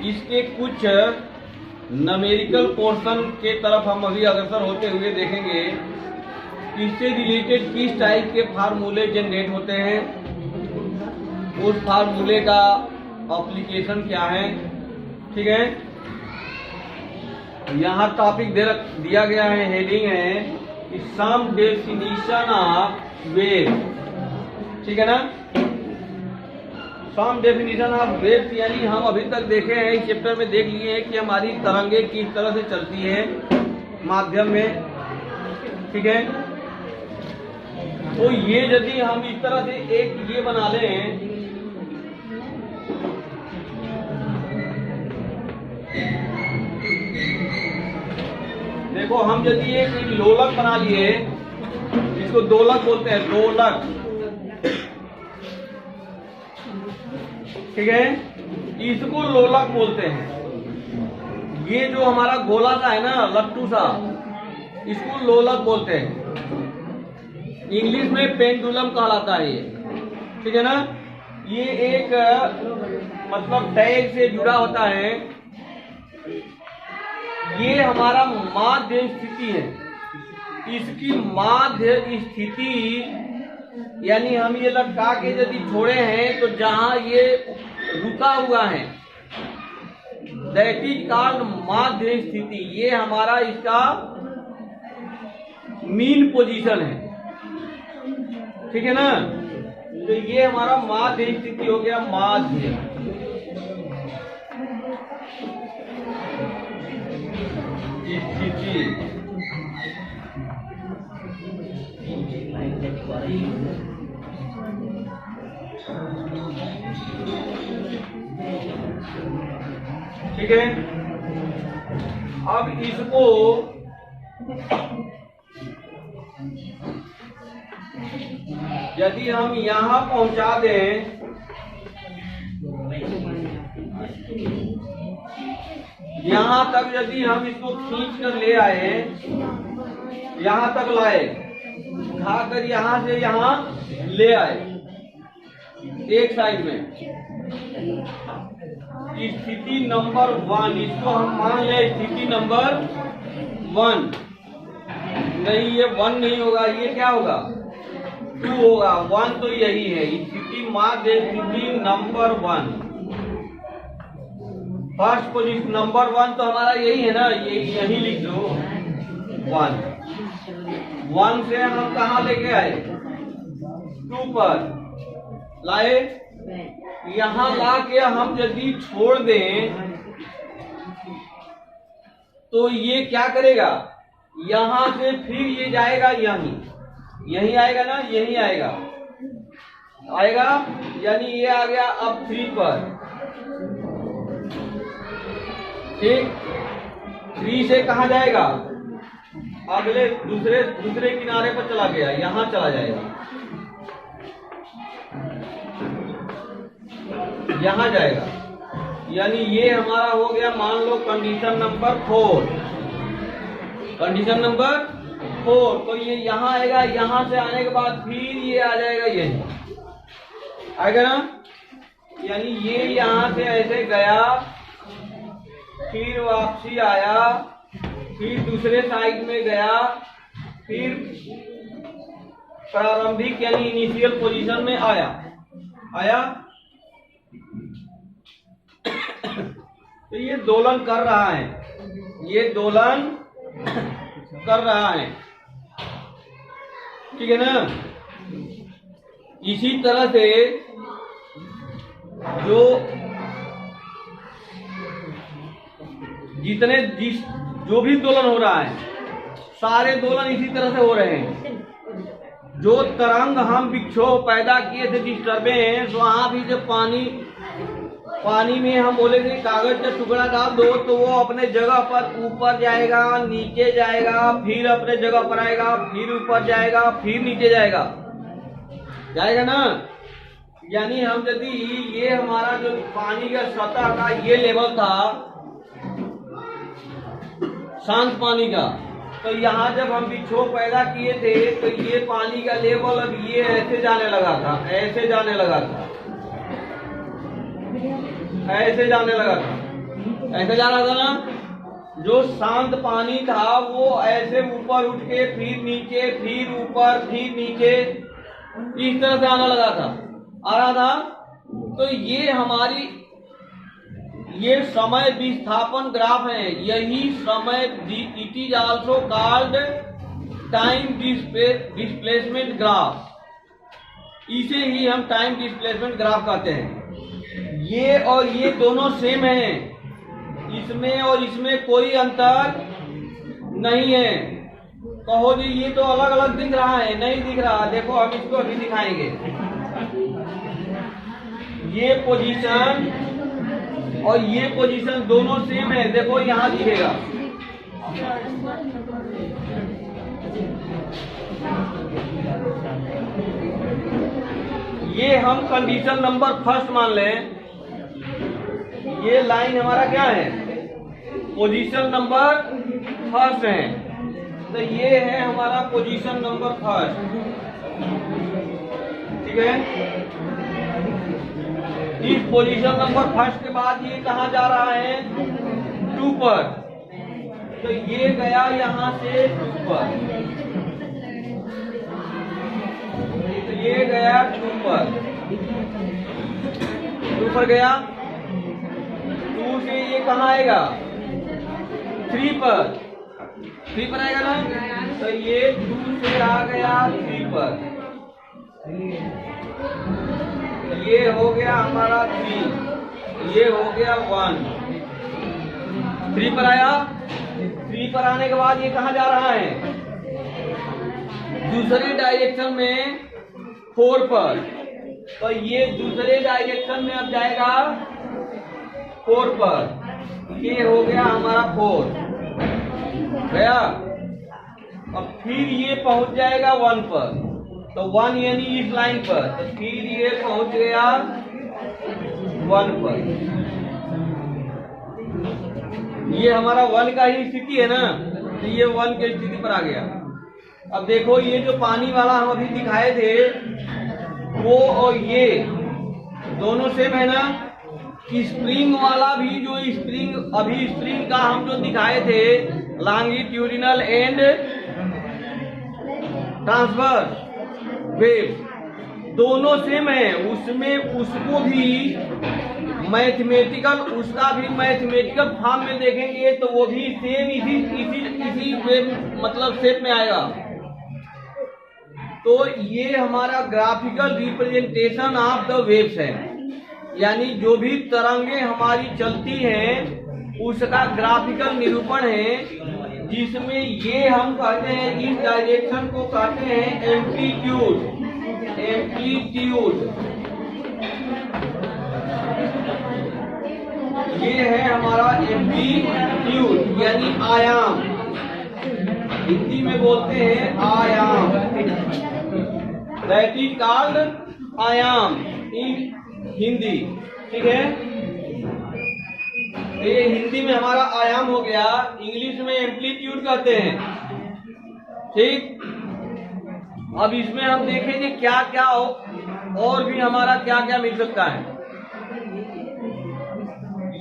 इसके कुछ न्यूमेरिकल पोर्शन के तरफ हम अभी अग्रसर होते हुए देखेंगे। इससे रिलेटेड किस टाइप के फार्मूले जनरेट होते हैं, उस फार्मूले का एप्लीकेशन क्या है। ठीक है। यहाँ टॉपिक दिया गया है, हेडिंग है कि सम डेफिनेशन ऑफ वेव। ठीक है ना। सम डेफिनेशन ऑफ वेव्स, यानी हम अभी तक देखे हैं, इस चैप्टर में देख लिए हैं कि हमारी तरंगे किस तरह से चलती है माध्यम में। ठीक है। तो ये यदि हम इस तरह से एक ये बना लें, देखो हम यदि एक लोलक बना लिए, इसको दोलक बोलते हैं, दोलक। ठीक है। इसको लोलक बोलते हैं। ये जो हमारा गोला सा है ना, लट्टू सा, इसको लोलक बोलते हैं। इंग्लिश में पेंडुलम कहलाता है ये। ठीक है ना। ये एक मतलब टैग से जुड़ा होता है। ये हमारा माध्य स्थिति है। इसकी माध्य स्थिति यानी हम ये लटका के यदि छोड़े हैं, तो जहां ये रुका हुआ है, दैट इज कॉल्ड माध्य स्थिति। ये हमारा इसका मीन पोजीशन है। ठीक है ना। तो ये हमारा माध्य स्थिति हो गया, माध्य स्थिति। ठीक है। अब इसको यदि हम यहां पहुंचा दें, यहां तक यदि हम इसको खींच कर ले आए, यहां तक लाए, उठाकर यहां से यहां ले आए एक साइड में, स्थिति नंबर 1, इसको हम मान ले स्थिति नंबर 1। नहीं, ये 1 नहीं होगा, ये क्या होगा, 2 होगा। 1 तो यही है, स्थिति माध्य स्थिति नंबर 1। फर्स्ट पोजीशन नंबर 1 तो हमारा यही है ना, ये यही लिख दो 1। 1 से हम कहा लेके आए, 2 पर लाए। यहां ला के हम यदि छोड़ दें, तो ये क्या करेगा, यहां से फिर ये जाएगा यहीं आएगा ना, यहीं आएगा यानी ये आ गया अब 3 पर। ठीक। 3 से कहा जाएगा, अगले दूसरे किनारे पर चला गया, यहां चला जाएगा, यहां जाएगा। यानी ये हमारा हो गया, मान लो कंडीशन नंबर 4। कंडीशन नंबर 4, तो ये यहां आएगा, यहां से आने के बाद फिर ये आ जाएगा, यही आएगा ना। यानी ये यहां से ऐसे गया, फिर वापसी आया, फिर दूसरे साइड में गया, फिर प्रारंभिक यानी इनिशियल पोजीशन में आया तो ये दोलन कर रहा है, ये दोलन कर रहा है, ठीक है ना। इसी तरह से जो भी दोलन हो रहा है, सारे दोलन इसी तरह से हो रहे हैं। जो तरंग हम विक्षोभ पैदा किए थे डिस्टर्बेंस, वहां भी जब पानी में हम बोले थे कागज का टुकड़ा डाल दो तो वो अपने जगह पर ऊपर जाएगा, नीचे जाएगा, फिर अपने जगह पर आएगा, फिर ऊपर जाएगा, फिर नीचे जाएगा ना। यानी हम यदि ये हमारा जो पानी का सतह का ये लेवल था शांत पानी का, तो यहाँ जब हम विक्षोभ पैदा किए थे तो ये पानी का लेवल अब ये ऐसे जाने लगा था, ऐसे जाने लगा था, ऐसे जाने लगा था, ऐसे जा रहा था ना। जो शांत पानी था वो ऐसे ऊपर उठ के फिर नीचे, फिर ऊपर, फिर नीचे, इस तरह से आने लगा था, आ रहा था। तो ये हमारी ये समय विस्थापन ग्राफ है, यही समय it is also called time displacement graph, इसे ही हम टाइम डिस्प्लेसमेंट ग्राफ कहते हैं। ये और ये दोनों सेम हैं, इसमें और इसमें कोई अंतर नहीं है। कहो जी ये तो अलग अलग दिख रहा है, नहीं दिख रहा, देखो हम इसको अभी दिखाएंगे। ये पोजीशन और ये पोजीशन दोनों सेम है, देखो यहाँ दिखेगा। ये हम कंडीशन नंबर फर्स्ट मान लें, ये लाइन हमारा क्या है, पोजीशन नंबर फर्स्ट है, तो ये है हमारा पोजीशन नंबर फर्स्ट, ठीक है। इस पोजीशन नंबर फर्स्ट के बाद ये कहाँ जा रहा है, 2 पर, तो ये गया यहाँ से 2 पर, तो ये गया 2 पर गया, 2 से ये कहाँ आएगा, 3 पर आएगा ना, तो ये 2 से आ गया 3 पर, ये हो गया हमारा 3, ये हो गया 1, 3 पर आया। 3 पर आने के बाद ये कहाँ जा रहा है, दूसरे डायरेक्शन में 4 पर, तो ये दूसरे डायरेक्शन में अब जाएगा 4 पर, ये हो गया हमारा 4 गया। अब फिर ये पहुंच जाएगा 1 पर, तो 1 यानी इस लाइन पर, तो फिर ये पहुंच गया 1 पर, ये हमारा 1 का ही स्थिति है ना, तो ये 1 की स्थिति पर आ गया। अब देखो ये जो पानी वाला हम अभी दिखाए थे वो और ये दोनों सेम है ना। स्प्रिंग वाला भी, जो स्प्रिंग का हम जो दिखाए थे लॉन्गिट्यूडिनल एंड ट्रांसवर्स वेव, दोनों सेम है। उसमें उसको भी मैथमेटिकल, उसका भी मैथमेटिकल फॉर्म में देखेंगे तो वो भी सेम इसी वेव मतलब शेप में आएगा। तो ये हमारा graphical representation of the waves है, यानी जो भी तरंगे हमारी चलती हैं उसका ग्राफिकल निरूपण है, जिसमें ये हम कहते हैं इस डायरेक्शन को कहते हैं एम्पलीट्यूड। ये है हमारा एम्पलीट्यूड यानी आयाम, हिंदी में बोलते हैं आयाम, दैट इज कॉल्ड आयाम इन हिंदी, ठीक है। ये हिंदी में हमारा आयाम हो गया, इंग्लिश में एम्पलीट्यूड कहते हैं, ठीक। अब इसमें हम देखेंगे क्या क्या और भी हमारा क्या क्या मिल सकता है।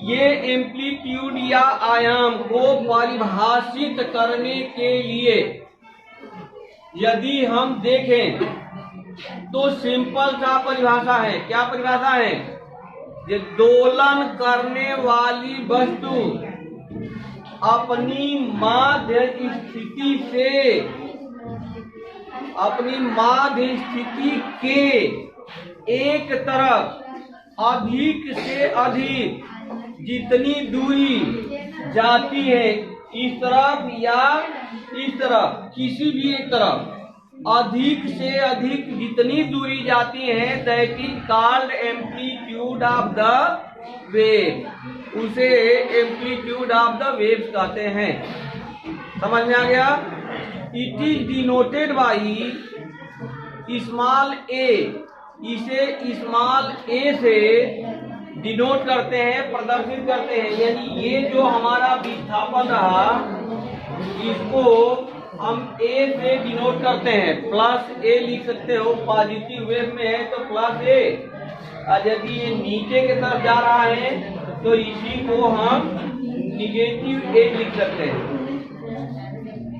ये एम्पलीट्यूड या आयाम को परिभाषित करने के लिए यदि हम देखें तो सिंपल सा परिभाषा है। क्या परिभाषा है? ये दोलन करने वाली वस्तु अपनी माध्य स्थिति के एक तरफ अधिक से अधिक जितनी दूरी जाती है, इस तरफ या इस तरफ, किसी भी एक तरफ अधिक से अधिक जितनी दूरी जाती है, that is called amplitude of the wave. उसे एम्पलीट्यूड ऑफ द वेव्स कहते हैं। समझ में आ गया? It is denoted by small a. इसे स्मॉल ए से डिनोट करते हैं, प्रदर्शित करते हैं। यानी ये जो हमारा विस्थापन रहा, इसको हम ए से डिनोट करते हैं। प्लस ए लिख सकते हो, पॉजिटिव वेव में है तो प्लस ए, और यदि ये नीचे की तरफ जा रहा है तो इसी को हम निगेटिव ए लिख सकते हैं।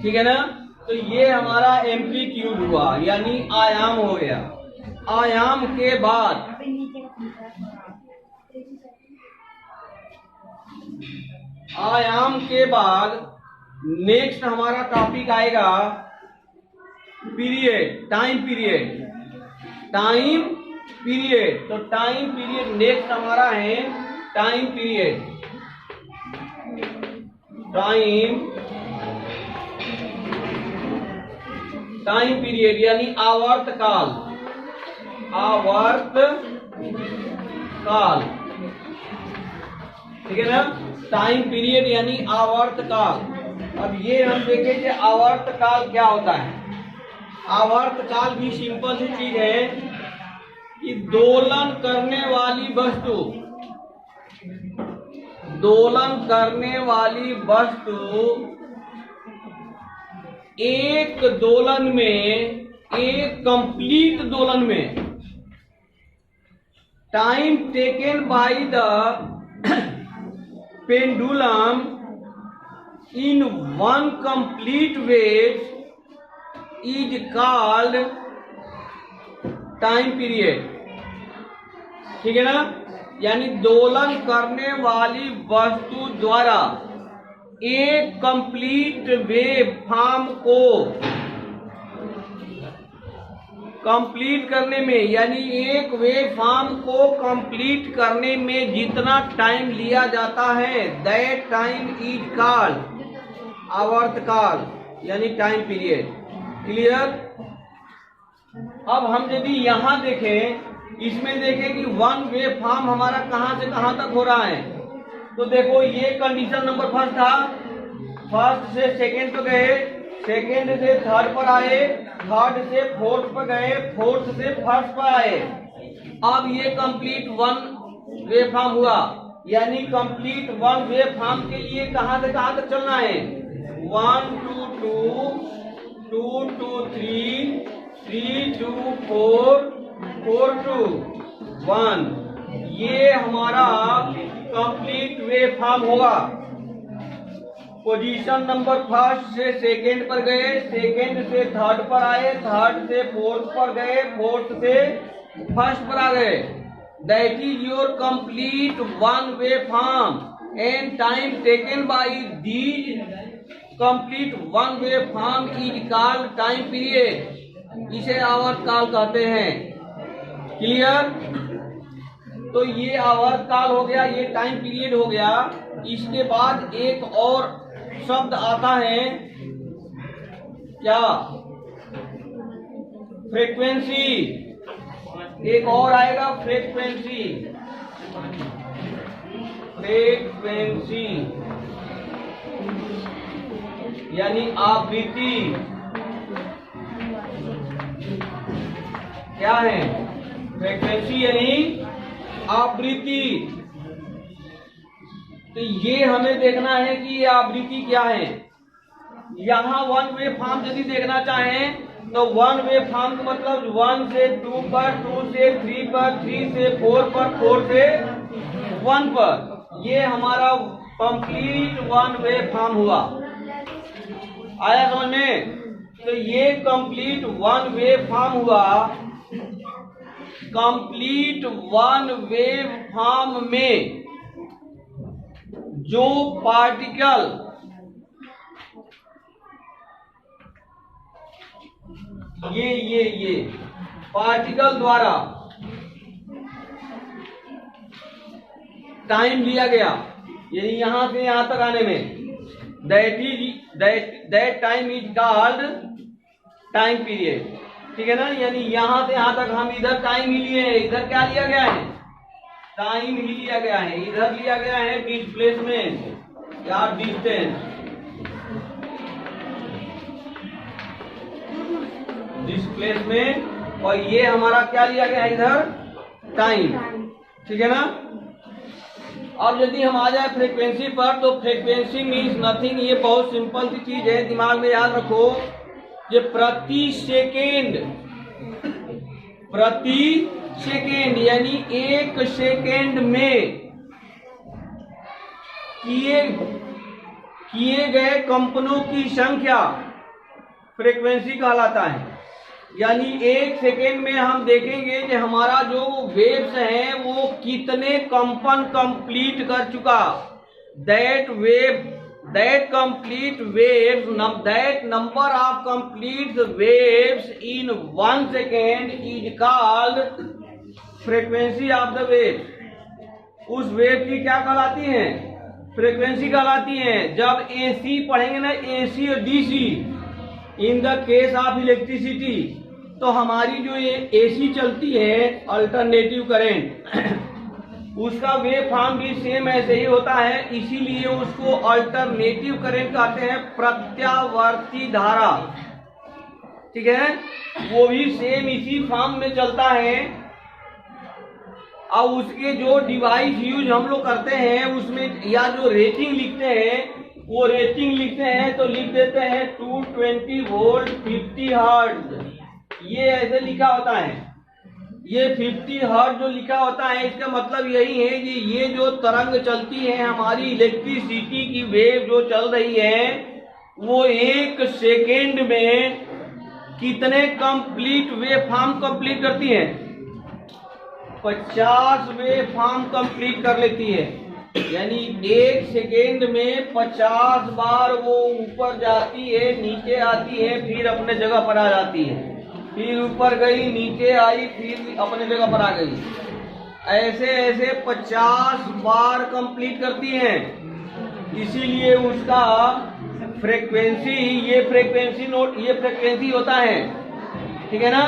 ठीक है ना? तो ये हमारा एम्पलीट्यूड हुआ, यानी आयाम हो गया। आयाम के बाद नेक्स्ट हमारा टॉपिक आएगा पीरियड, टाइम पीरियड। तो टाइम पीरियड नेक्स्ट हमारा है टाइम पीरियड। टाइम पीरियड यानी आवर्त काल। ठीक है ना? टाइम पीरियड यानी आवर्त काल। अब ये हम देखें कि आवर्त काल क्या होता है। आवर्त काल भी सिंपल सी चीज है कि दोलन करने वाली वस्तु एक दोलन में, एक कंप्लीट दोलन में, time taken by the pendulum in one complete wave is called time period। ठीक है ना? यानी दोलन करने वाली वस्तु द्वारा एक कंप्लीट वेव फॉर्म को कंप्लीट करने में, यानी एक वेव फॉर्म को कंप्लीट करने में जितना टाइम लिया जाता है, दैट टाइम इज कॉल्ड आवर्त काल, यानी टाइम पीरियड। क्लियर? अब हम यदि यहाँ देखें, इसमें देखें कि वन वेव फॉर्म हमारा कहाँ से कहाँ तक हो रहा है, तो देखो ये कंडीशन नंबर फर्स्ट था, फर्स्ट से सेकेंड पे गए, सेकेंड से थर्ड पर आए, थर्ड से फोर्थ पर गए, फोर्थ से फर्स्ट पर आए। अब ये कंप्लीट वन वेव फॉर्म हुआ, यानी कंप्लीट वन वेव फॉर्म के लिए कहां से कहां तक चलना है? 1 to 2, 2 to 3, 3 to 4, 4 to 1। ये हमारा कंप्लीट वेव फॉर्म होगा। पोजीशन नंबर फर्स्ट से सेकेंड पर गए, सेकेंड से थर्ड पर आए, थर्ड से फोर्थ पर गए, फोर्थ से फर्स्ट पर आ गए। That is your complete one way form and time taken by these complete one way form is called time period. इसे आवर्त काल कहते हैं। क्लियर? तो ये आवर्त काल हो गया, ये टाइम पीरियड हो गया। इसके बाद एक और शब्द आता है, क्या? फ्रीक्वेंसी। एक और आएगा फ्रीक्वेंसी। यानी आवृत्ति। क्या है? फ्रीक्वेंसी यानी आवृत्ति। तो ये हमें देखना है कि ये आवृत्ति क्या है। यहाँ वन वे फॉर्म यदि देखना चाहें तो वन वे फॉर्म का मतलब 1 से 2 पर, 2 से 3 पर, 3 से 4 पर, 4 से 1 पर, ये हमारा कंप्लीट वन वेव फॉर्म हुआ। आया समझ में? तो ये कंप्लीट वन वेव फॉर्म हुआ। कंप्लीट वन वेव फॉर्म में जो पार्टिकल ये पार्टिकल द्वारा टाइम लिया गया, यानी यहां से यहां तक आने में, that time is called time period. ठीक है ना? यानी यहां से यहां तक हम इधर टाइम ही लिए हैं। इधर क्या लिया गया है? टाइम ही लिया गया है। इधर लिया गया है डिस्प्लेसमेंट या डिस्टेंस। डिस्प्लेसमेंट, और ये हमारा क्या लिया गया है इधर? टाइम। ठीक है ना? अब यदि हम आ जाए फ्रीक्वेंसी पर, तो फ्रीक्वेंसी मीन्स नथिंग। ये बहुत सिंपल सी चीज है, दिमाग में याद रखो। ये प्रति सेकेंड यानी एक सेकेंड में किए गए कंपनों की संख्या फ्रीक्वेंसी कहलाता है। यानी एक सेकेंड में हम देखेंगे कि हमारा जो वेव्स हैं वो कितने कंपन कंप्लीट कर चुका। That number of complete waves in 1 second is called frequency of the wave. उस वेव की क्या कहलाती है? फ्रीक्वेंसी कहलाती है। जब एसी पढ़ेंगे ना, एसी और DC, in the case of electricity, तो हमारी जो ये एसी चलती है अल्टरनेटिव करंट, उसका वेव फॉर्म भी सेम ऐसे ही होता है। इसीलिए उसको अल्टरनेटिव करंट कहते हैं, प्रत्यावर्ती धारा। ठीक है? वो भी सेम इसी फॉर्म में चलता है। और उसके जो डिवाइस यूज हम लोग करते हैं उसमें, या जो रेटिंग लिखते हैं, वो रेटिंग लिखते हैं तो लिख देते हैं 220 वोल्ट 50 हर्ट्ज। ये ऐसे लिखा होता है। ये 50 हर्ट्ज जो लिखा होता है, इसका मतलब यही है कि ये जो तरंग चलती है, हमारी इलेक्ट्रिसिटी की वेव जो चल रही है, वो एक सेकेंड में कितने कंप्लीट वेव फॉर्म कंप्लीट करती है? 50 वेव फॉर्म कंप्लीट कर लेती है। यानी एक सेकेंड में 50 बार वो ऊपर जाती है, नीचे आती है, फिर अपने जगह पर आ जाती है, फिर ऊपर गई, नीचे आई, फिर अपने जगह पर आ गई। ऐसे ऐसे 50 बार कंप्लीट करती हैं। इसीलिए उसका फ्रीक्वेंसी, ये फ्रीक्वेंसी होता है। ठीक है ना?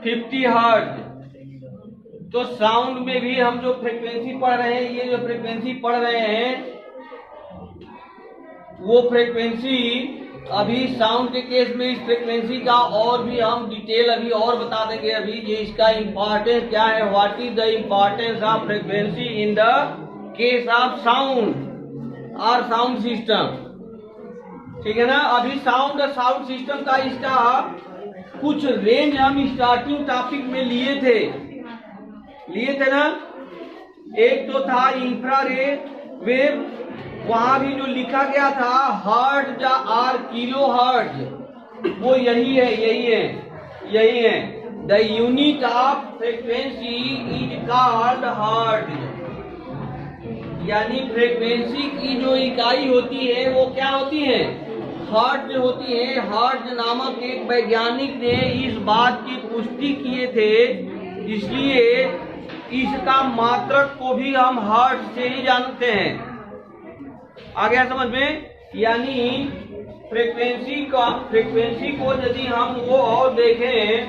50 हर्ट्ज। तो साउंड में भी हम जो फ्रीक्वेंसी पढ़ रहे हैं, ये जो फ्रीक्वेंसी पढ़ रहे हैं, वो फ्रीक्वेंसी, अभी साउंड के केस में इस फ्रीक्वेंसी का और भी हम डिटेल अभी और बता देंगे। अभी ये इसका इम्पोर्टेंस क्या है, what is the importance of frequency in the case of sound और साउंड सिस्टम। ठीक है ना? अभी साउंड सिस्टम का इसका कुछ रेंज हम स्टार्टिंग टॉपिक में लिए थे ना। एक तो था इंफ्रारेड वेव, वहां भी जो लिखा गया था हर्ट्ज और किलो हर्ट्ज, वो यही है। The unit of frequency is called hertz. यानी फ्रीक्वेंसी की जो इकाई होती है वो क्या होती है? हर्ट्ज होती है। हर्ट्ज नामक एक वैज्ञानिक ने इस बात की पुष्टि किए थे, इसलिए इसका मात्रक को भी हम हर्ट्ज से ही जानते हैं। आ गया समझ में? यानी फ्रीक्वेंसी को यदि हम वो और देखें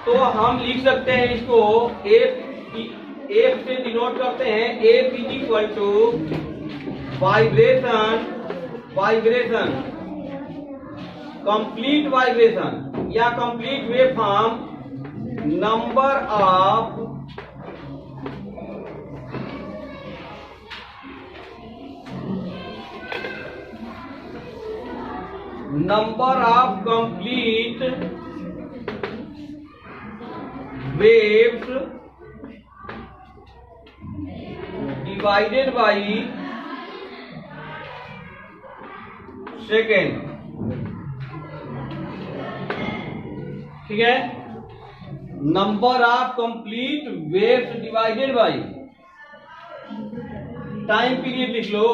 तो हम लिख सकते हैं इसको एफ से डिनोट करते हैं। F is equal to vibration, complete vibration या complete wave form, number of complete waves divided by second. ठीक है, number of complete waves divided by time period लिख लो,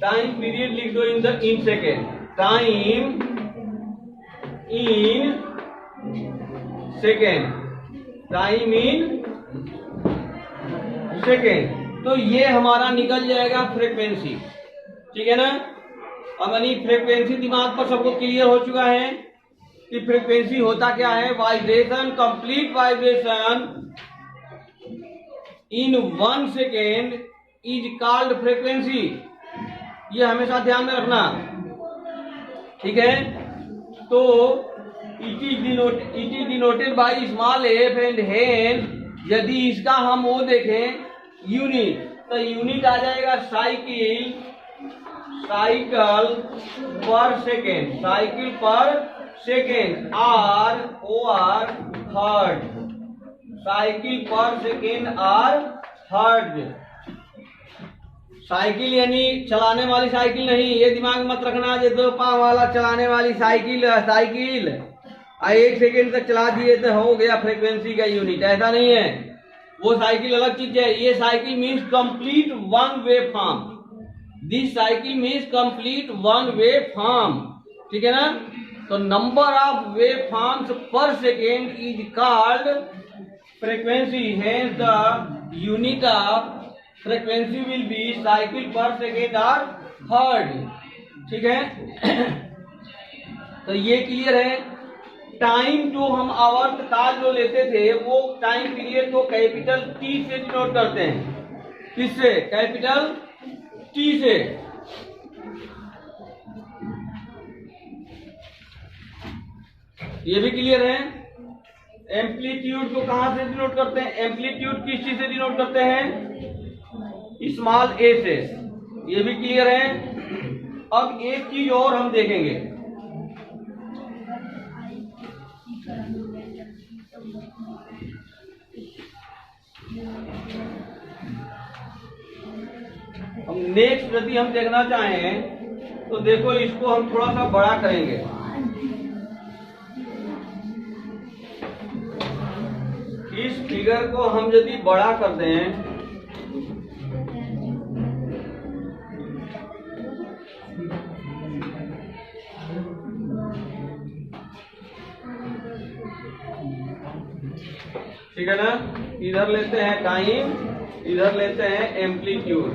टाइम पीरियड लिख दो in second, time in second, time in second. तो ये हमारा निकल जाएगा फ्रीक्वेंसी। ठीक है ना। अब यानी फ्रीक्वेंसी दिमाग पर सबको क्लियर हो चुका है कि फ्रीक्वेंसी होता क्या है। Vibration, complete vibration in 1 second is called frequency. ये हमेशा ध्यान में रखना। ठीक है, तो it is denoted by small F and हेन। यदि इसका हम वो देखें यूनिट, तो यूनिट आ जाएगा cycle, cycle per second, cycle per second, or ओ or hertz, cycle per second or hertz. Cycle यानी चलाने वाली साइकिल नहीं, ये दिमाग मत रखना जो 2 पाँव वाला चलाने वाली साइकिल, साइकिल 1 सेकेंड तक चला दिए तो हो गया फ्रीक्वेंसी का यूनिट, ऐसा नहीं है। वो साइकिल अलग चीज है। ये cycle means complete one wave form, this cycle means complete one wave form. ठीक है ना। तो नंबर ऑफ वेव फॉर्म्स पर second is called frequency, hence the unit of frequency will be cycle per second और hertz. ठीक है। तो ये क्लियर है। टाइम जो हम आवर्त काल जो लेते थे वो टाइम पीरियड को कैपिटल टी से डिनोट करते हैं। किससे? कैपिटल टी से। ये भी क्लियर है। एम्पलीट्यूड को कहां से डिनोट करते हैं? एम्पलीट्यूड किस चीज से डिनोट करते हैं? स्मॉल ए से। ये भी क्लियर है। अब एक चीज और हम देखेंगे। हम नेक्स्ट यदि हम देखना चाहें तो देखो इसको हम थोड़ा सा बड़ा करेंगे। इस फिगर को हम यदि बड़ा कर दें ठीक है ना। इधर लेते हैं टाइम, इधर लेते हैं एम्पलीट्यूड।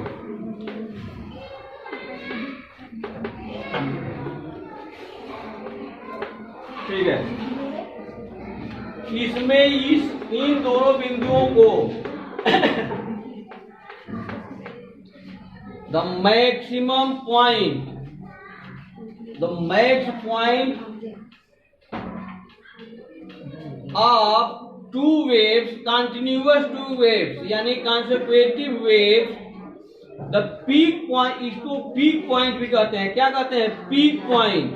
ठीक है। इसमें इन दोनों बिंदुओं को the maximum point, the max point of two waves, continuous two waves यानी consecutive waves, the peak point, इसको पीक पॉइंट भी कहते हैं। क्या कहते हैं? Peak point.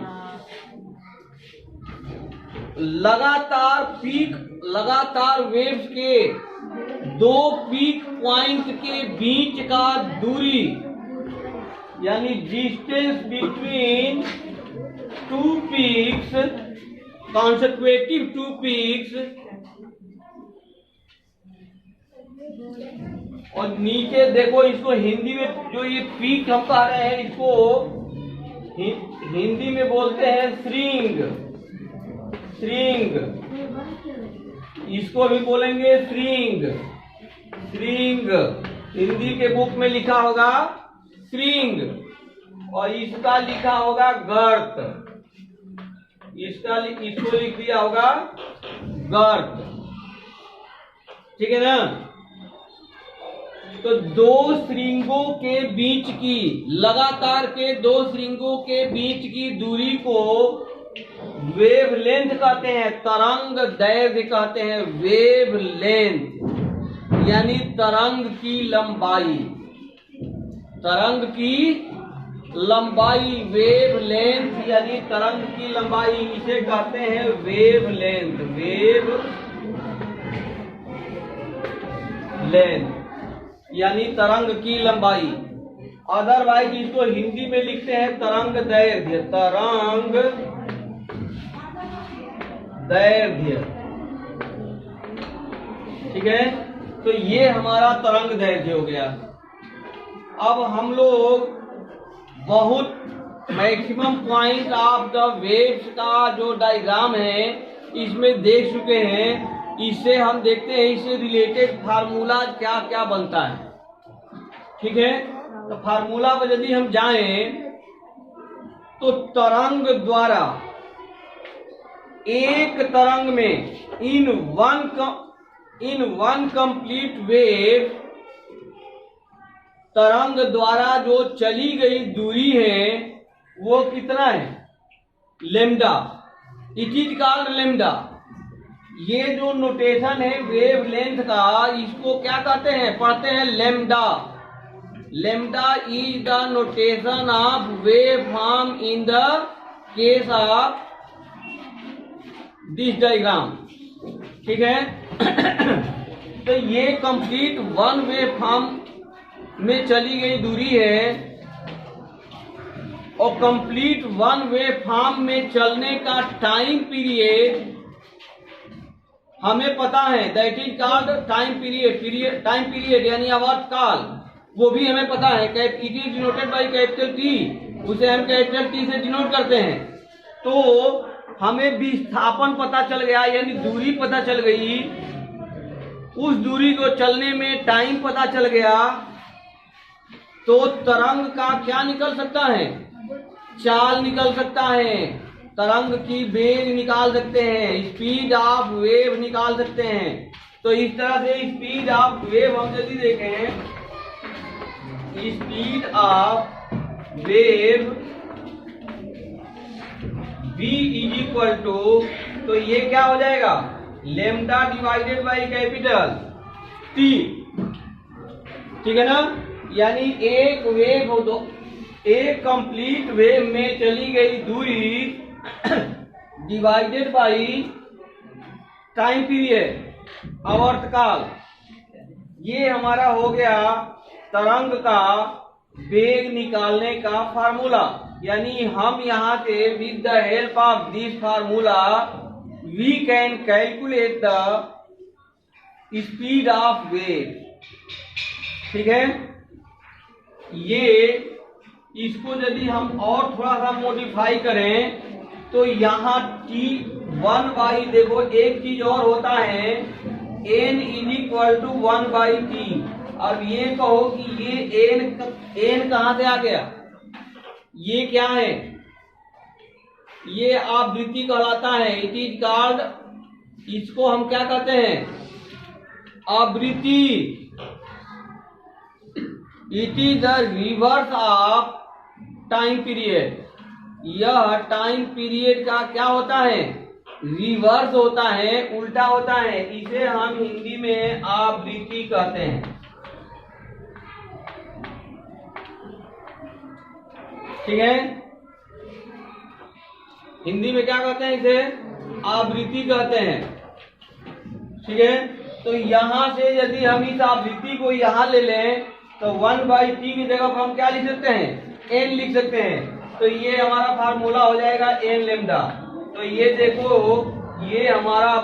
लगातार वेव्स के 2 पीक पॉइंट के बीच का दूरी यानी distance between 2 peaks, consecutive 2 peaks, और नीचे देखो इसको हिंदी में जो ये पीक हम कह रहे हैं इसको हिंदी में बोलते हैं श्रिंग, श्रिंग। इसको भी बोलेंगे श्रिंग, श्रिंग। हिंदी के बुक में लिखा होगा श्रिंग और इसका लिखा होगा गर्त, इसको लिख दिया होगा गर्त। ठीक है ना। तो 2 श्रृंगों के बीच की, लगातार के 2 श्रृंगों के बीच की दूरी को वेवलेंथ कहते हैं, तरंग दैर्घ्य कहते हैं। वेवलेंथ यानी तरंग की लंबाई, तरंग की लंबाई, वेवलेंथ यानी तरंग की लंबाई, इसे कहते हैं वेवलेंथ, वेवलेंथ। यानी तरंग की लंबाई। अदरवाइज इसको हिंदी में लिखते हैं तरंग दैर्घ्य, तरंग दैर्घ्य। ठीक है, तो ये हमारा तरंग दैर्घ्य हो गया। अब हम लोग बहुत maximum point of the waves का जो डायग्राम है इसमें देख चुके हैं। इससे हम देखते हैं इससे रिलेटेड फार्मूला क्या क्या बनता है। ठीक है, तो फार्मूला पर यदि हम जाएं तो तरंग द्वारा एक तरंग में इन वन कंप्लीट वेव, तरंग द्वारा जो चली गई दूरी है वो कितना है, lambda. It is called lambda. ये जो नोटेशन है वेव लेंथ का, इसको क्या कहते हैं, पढ़ते हैं lambda. Lambda is the notation of wave form in the case of this diagram. ठीक है तो ये कंप्लीट वन वेव फॉर्म में चली गई दूरी है, और कंप्लीट वन वेव फॉर्म में चलने का टाइम पीरियड हमें पता है, that is called time period. Time period यानी आवर्त काल, वो भी हमें पता है। It is denoted by capital T, उसे हम कैपिटल टी से डिनोट करते हैं। तो हमें विस्थापन पता चल गया, यानी दूरी पता चल गई। उस दूरी को चलने में टाइम पता चल गया, तो तरंग का क्या निकल सकता है, चाल निकल सकता है, तरंग की वेग निकाल सकते हैं, स्पीड ऑफ वेव निकाल सकते हैं। तो इस तरह से स्पीड ऑफ वेव हम यदि देखें, speed of wave v is equal to, तो ये क्या हो जाएगा, lambda divided by capital T. ठीक है ना, यानी एक वेव हो दो, एक कंप्लीट वेव में चली गई दूरी डिवाइडेड बाई टाइम पीरियड, आवर्तकाल। ये हमारा हो गया तरंग का वेग निकालने का फार्मूला। यानी हम यहाँ से with the help of this formula we can calculate the speed of wave. ठीक है, ये इसको यदि हम और थोड़ा सा मॉडिफाई करें तो यहाँ T1 देखो एक चीज और होता है, N is equal to 1/T। अब ये कहो कि ये N कहाँ से आ गया, ये क्या है, ये आवृत्ति कहलाता है। इट इज कॉल्ड, इसको हम क्या कहते हैं, आवृत्ति। It is the reverse of time period. यह टाइम पीरियड का क्या होता है, रिवर्स होता है, उल्टा होता है। इसे हम हिंदी में आवृत्ति कहते हैं। ठीक है, हिंदी में क्या कहते हैं, इसे आवृत्ति कहते हैं। ठीक है, तो यहां से यदि हम इस आवृत्ति को यहां ले लें तो 1/T की जगह पर हम क्या लिख सकते हैं, N लिख सकते हैं। तो ये हमारा फार्मूला हो जाएगा N लेम्डा। तो ये देखो, ये हमारा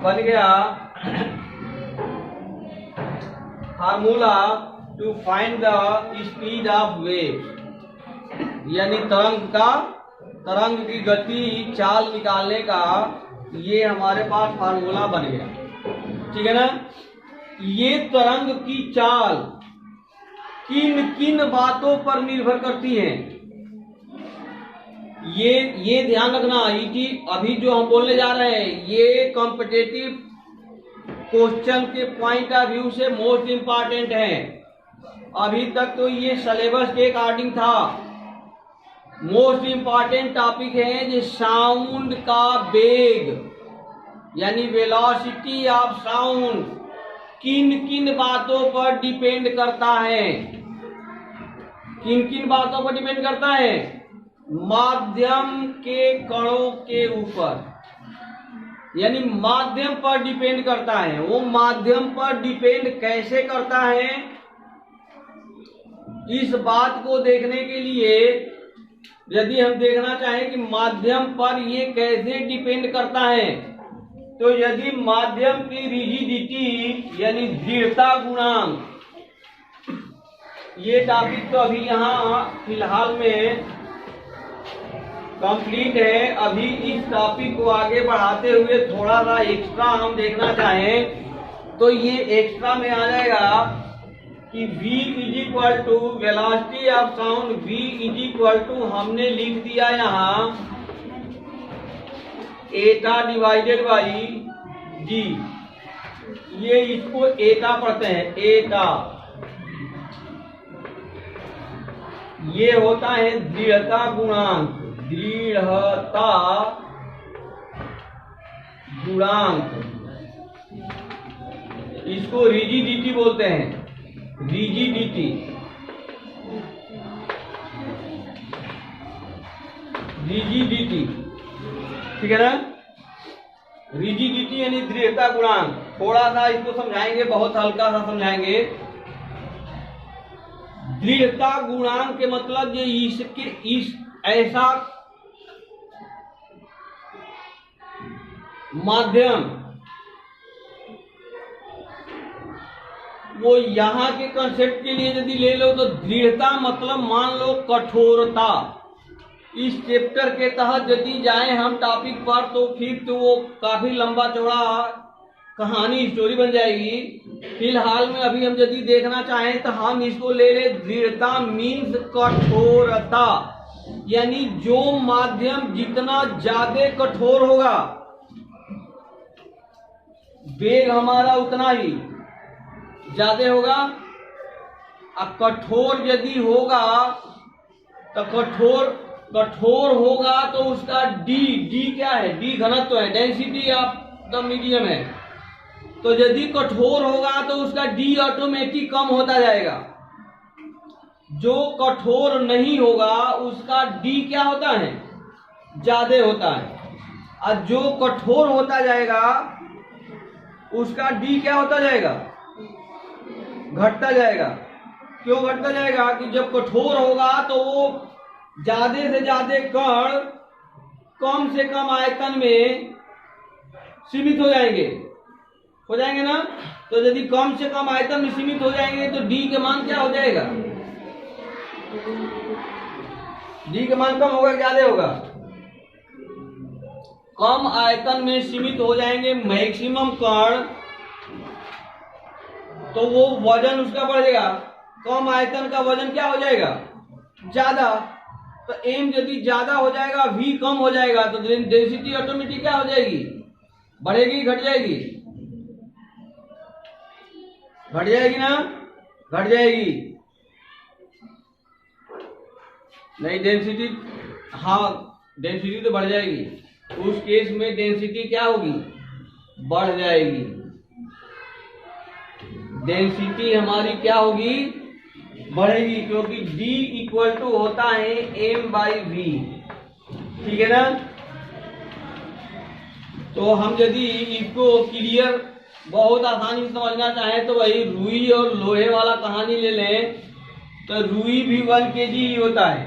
बन गया formula to find the speed of wave, यानी तरंग की गति, चाल निकालने का ये हमारे पास फार्मूला बन गया। ठीक है ना, ये तरंग की चाल किन किन बातों पर निर्भर करती है, ये ध्यान रखना। अभी जो हम बोलने जा रहे हैं ये कॉम्पिटिटिव क्वेश्चन के पॉइंट ऑफ व्यू से मोस्ट इंपॉर्टेंट है। अभी तक तो ये सिलेबस के अकॉर्डिंग था। मोस्ट इंपॉर्टेंट टॉपिक है जो साउंड का वेग, यानी वेलोसिटी ऑफ साउंड किन किन बातों पर डिपेंड करता है, किन किन बातों पर डिपेंड करता है, माध्यम के कणों के ऊपर, यानी माध्यम पर डिपेंड करता है। वो माध्यम पर डिपेंड कैसे करता है, इस बात को देखने के लिए यदि हम देखना चाहें कि माध्यम पर ये कैसे डिपेंड करता है, तो यदि माध्यम की रिजिडिटी यानी दृढ़ता गुणांक, ये टॉपिक तो अभी यहाँ फिलहाल में कंप्लीट है। अभी इस टॉपिक को आगे बढ़ाते हुए थोड़ा सा एक्स्ट्रा हम देखना चाहें तो ये एक्स्ट्रा में आ जाएगा कि v is equal to velocity of sound, v is equal to हमने लिख दिया यहाँ एटा डिवाइडेड बाई d। ये इसको एटा पढ़ते हैं, एटा। ये होता है दृढ़ता गुणांक, दृढ़ता गुणांक, इसको रिजिडिटी बोलते हैं, रिजिडिटी। रिजिडिटी, ठीक है ना। रिजिडिटी यानी दृढ़ता गुणांक। थोड़ा सा इसको समझाएंगे, बहुत हल्का सा समझाएंगे। दृढ़ता गुणांक के मतलब ये इसके इस ऐसा माध्यम, वो यहाँ के कंसेप्ट के लिए यदि ले लो तो दृढ़ता मतलब मान लो कठोरता। इस चैप्टर के तहत यदि जाएं हम टॉपिक पर तो फिर तो वो काफी लंबा चौड़ा कहानी, स्टोरी बन जाएगी। फिलहाल में अभी हम यदि देखना चाहें तो हम इसको ले ले दृढ़ता मीन्स कठोरता, यानी जो माध्यम जितना ज्यादा कठोर होगा वेग हमारा उतना ही ज्यादा होगा। अब कठोर यदि होगा तो कठोर होगा तो उसका डी क्या है, डी घनत्व है, डेंसिटी ऑफ द मीडियम है। तो यदि कठोर होगा तो उसका डी ऑटोमेटिक कम होता जाएगा। जो कठोर नहीं होगा उसका डी क्या होता है, ज्यादा होता है। और जो कठोर होता जाएगा उसका डी क्या होता जाएगा, घटता जाएगा। क्यों घटता जाएगा कि जब कठोर होगा तो वो ज्यादा से ज्यादा कण कम से कम आयतन में सीमित हो जाएंगे ना। तो यदि कम से कम आयतन में सीमित हो जाएंगे तो डी के मान क्या हो जाएगा, डी के मान कम होगा, ज्यादा होगा। कम आयतन में सीमित हो जाएंगे मैक्सिमम कण, तो वो वजन उसका बढ़ेगा। कम आयतन का वजन क्या हो जाएगा, ज्यादा। तो एम यदि ज्यादा हो जाएगा, v कम हो जाएगा, तो डेंसिटी ऑटोमेटिक क्या हो जाएगी, बढ़ेगी, घट जाएगी, घट जाएगी ना, घट जाएगी। नहीं डेंसिटी, हाँ डेंसिटी तो बढ़ जाएगी। उस केस में डेंसिटी क्या होगी, बढ़ जाएगी। डेंसिटी हमारी क्या होगी, बढ़ेगी, क्योंकि D इक्वल टू होता है m/v, ठीक है ना। तो हम यदि इसको क्लियर बहुत आसानी से समझना चाहें तो वही रुई और लोहे वाला कहानी ले लें। तो रुई भी 1 kg ही होता है,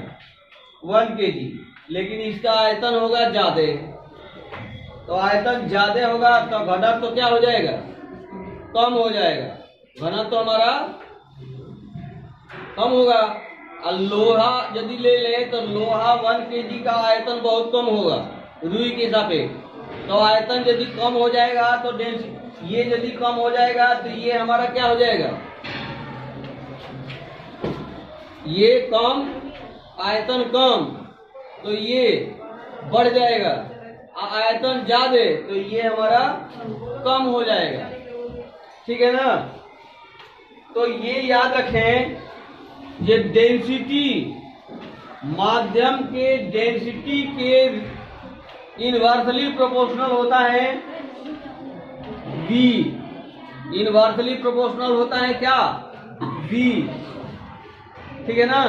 1 kg, लेकिन इसका आयतन होगा ज्यादा। तो आयतन ज्यादा होगा तो घनत्व तो क्या हो जाएगा, कम हो जाएगा, घनत्व तो हमारा कम होगा। और लोहा यदि ले ले तो लोहा 1 kg का आयतन बहुत कम होगा रुई के सापेक्ष। तो आयतन यदि कम हो जाएगा तो ये यदि कम हो जाएगा तो ये हमारा क्या हो जाएगा, ये कम, आयतन कम, तो ये बढ़ जाएगा। आयतन ज्यादा तो ये हमारा कम हो जाएगा, ठीक है ना। तो ये याद रखें, ये डेंसिटी माध्यम के डेंसिटी के इनवर्सली प्रोपोर्शनल होता है V, इनवर्सली प्रोपोर्शनल होता है क्या, V, ठीक है ना।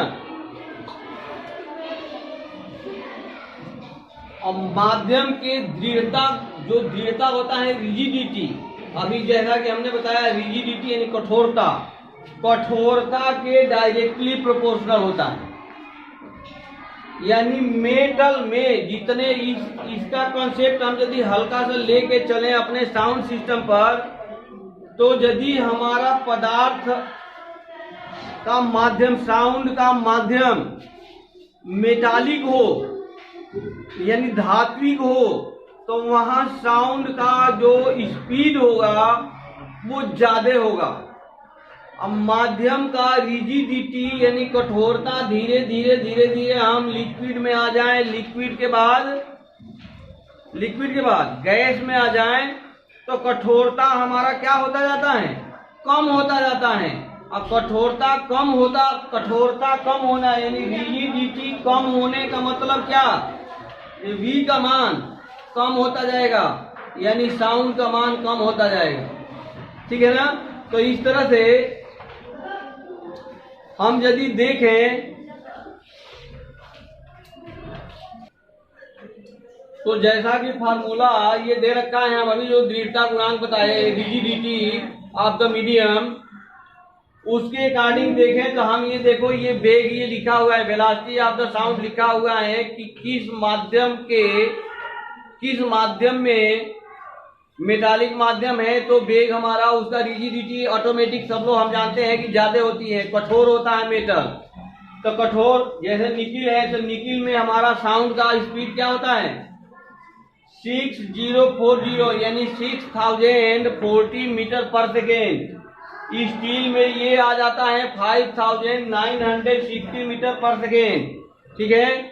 अब माध्यम के दृढ़ता, जो दृढ़ता होता है रिजिडिटी, अभी जैसा कि हमने बताया रिजिडिटी यानी कठोरता, कठोरता के डायरेक्टली प्रोपोर्शनल होता है। यानी मेटल में जितने इसका कॉन्सेप्ट हम यदि हल्का सा लेके चले अपने साउंड सिस्टम पर, तो यदि हमारा पदार्थ का माध्यम, साउंड का माध्यम मेटालिक हो यानी धात्विक हो, तो वहां साउंड का जो स्पीड होगा वो ज्यादा होगा। अब माध्यम का रिजिडिटी यानी कठोरता, धीरे धीरे धीरे धीरे हम लिक्विड में आ जाएं, लिक्विड के बाद गैस में आ जाएं, तो कठोरता हमारा क्या होता जाता है, कम होता जाता है। अब कठोरता कम होना यानी रिजिडिटी कम होने का मतलब क्या, V का मान कम होता जाएगा, यानी साउंड का मान कम होता जाएगा। ठीक है ना। तो इस तरह से हम यदि देखें तो जैसा कि फार्मूला ये दे रखा है, हम अभी जो दृढ़ता गुणांक बताए, रिजिडिटी ऑफ द मीडियम, उसके अकॉर्डिंग देखें तो हम ये देखो, ये वेग ये लिखा हुआ है, वेलोसिटी ऑफ द साउंड लिखा हुआ है कि किस माध्यम में, मेटालिक माध्यम है तो वेग हमारा, उसका रिजिडिटी ऑटोमेटिक सब लोग हम जानते हैं कि ज्यादा होती है, कठोर होता है मेटल। तो कठोर जैसे निकिल है, तो निकिल में हमारा साउंड का स्पीड क्या होता है 6040 यानी 6040 मीटर पर सेकेंड। स्टील में ये आ जाता है 5960 मीटर पर सेकेंड। ठीक है।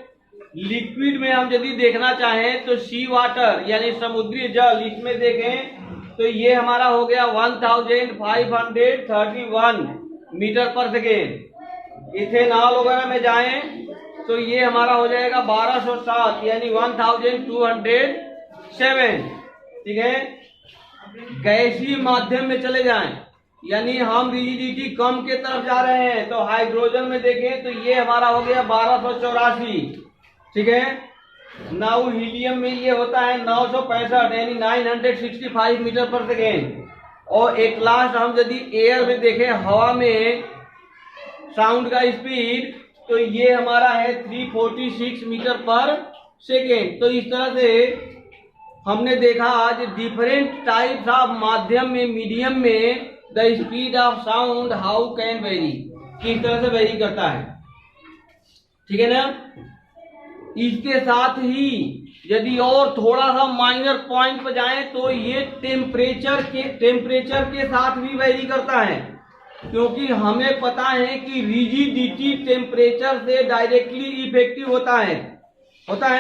लिक्विड में हम यदि देखना चाहें तो सी वाटर यानी समुद्री जल, इसमें देखें तो ये हमारा हो गया 1531 मीटर पर सेकेंड। इथेनॉल वगैरह में जाएं तो ये हमारा हो जाएगा 1207 यानी 1207। ठीक है। गैसीय माध्यम में चले जाएं यानी हम रिजिडिटी कम के तरफ जा रहे हैं, तो हाइड्रोजन में देखें तो ये हमारा हो गया 1284। ठीक है। नाउ हीलियम में ये होता है 965 यानी 965 मीटर पर सेकेंड। और एक लास्ट हम यदि एयर में देखें, हवा में साउंड का स्पीड, तो ये हमारा है 346 मीटर पर सेकेंड। तो इस तरह से हमने देखा आज डिफरेंट टाइप्स ऑफ माध्यम में, मीडियम में the speed of sound how can very, किस तरह से वेरी करता है। ठीक है ना। इसके साथ ही यदि और थोड़ा सा माइनर पॉइंट पर जाएं तो ये टेम्परेचर के साथ भी वेरी करता है, क्योंकि हमें पता है कि रिजिडिटी टेम्परेचर से डायरेक्टली इफेक्टिव होता है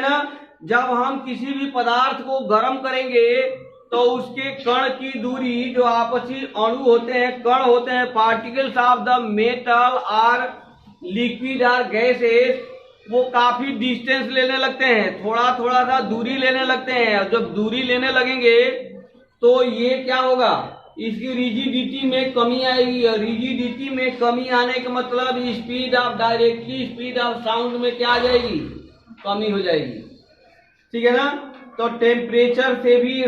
ना। जब हम किसी भी पदार्थ को गर्म करेंगे तो उसके कण की दूरी, जो आपसी अणु होते हैं, कण होते हैं, पार्टिकल्स ऑफ द मेटल और लिक्विड और गैसेस, वो काफी डिस्टेंस लेने लगते हैं, थोड़ा थोड़ा सा दूरी लेने लगते हैं। और जब दूरी लेने लगेंगे तो ये क्या होगा, इसकी रिजिडिटी में कमी आएगी। और रिजिडिटी में कमी आने का मतलब speed of directly speed of sound में क्या आ जाएगी, कमी हो जाएगी। ठीक है ना। तो टेम्परेचर से भी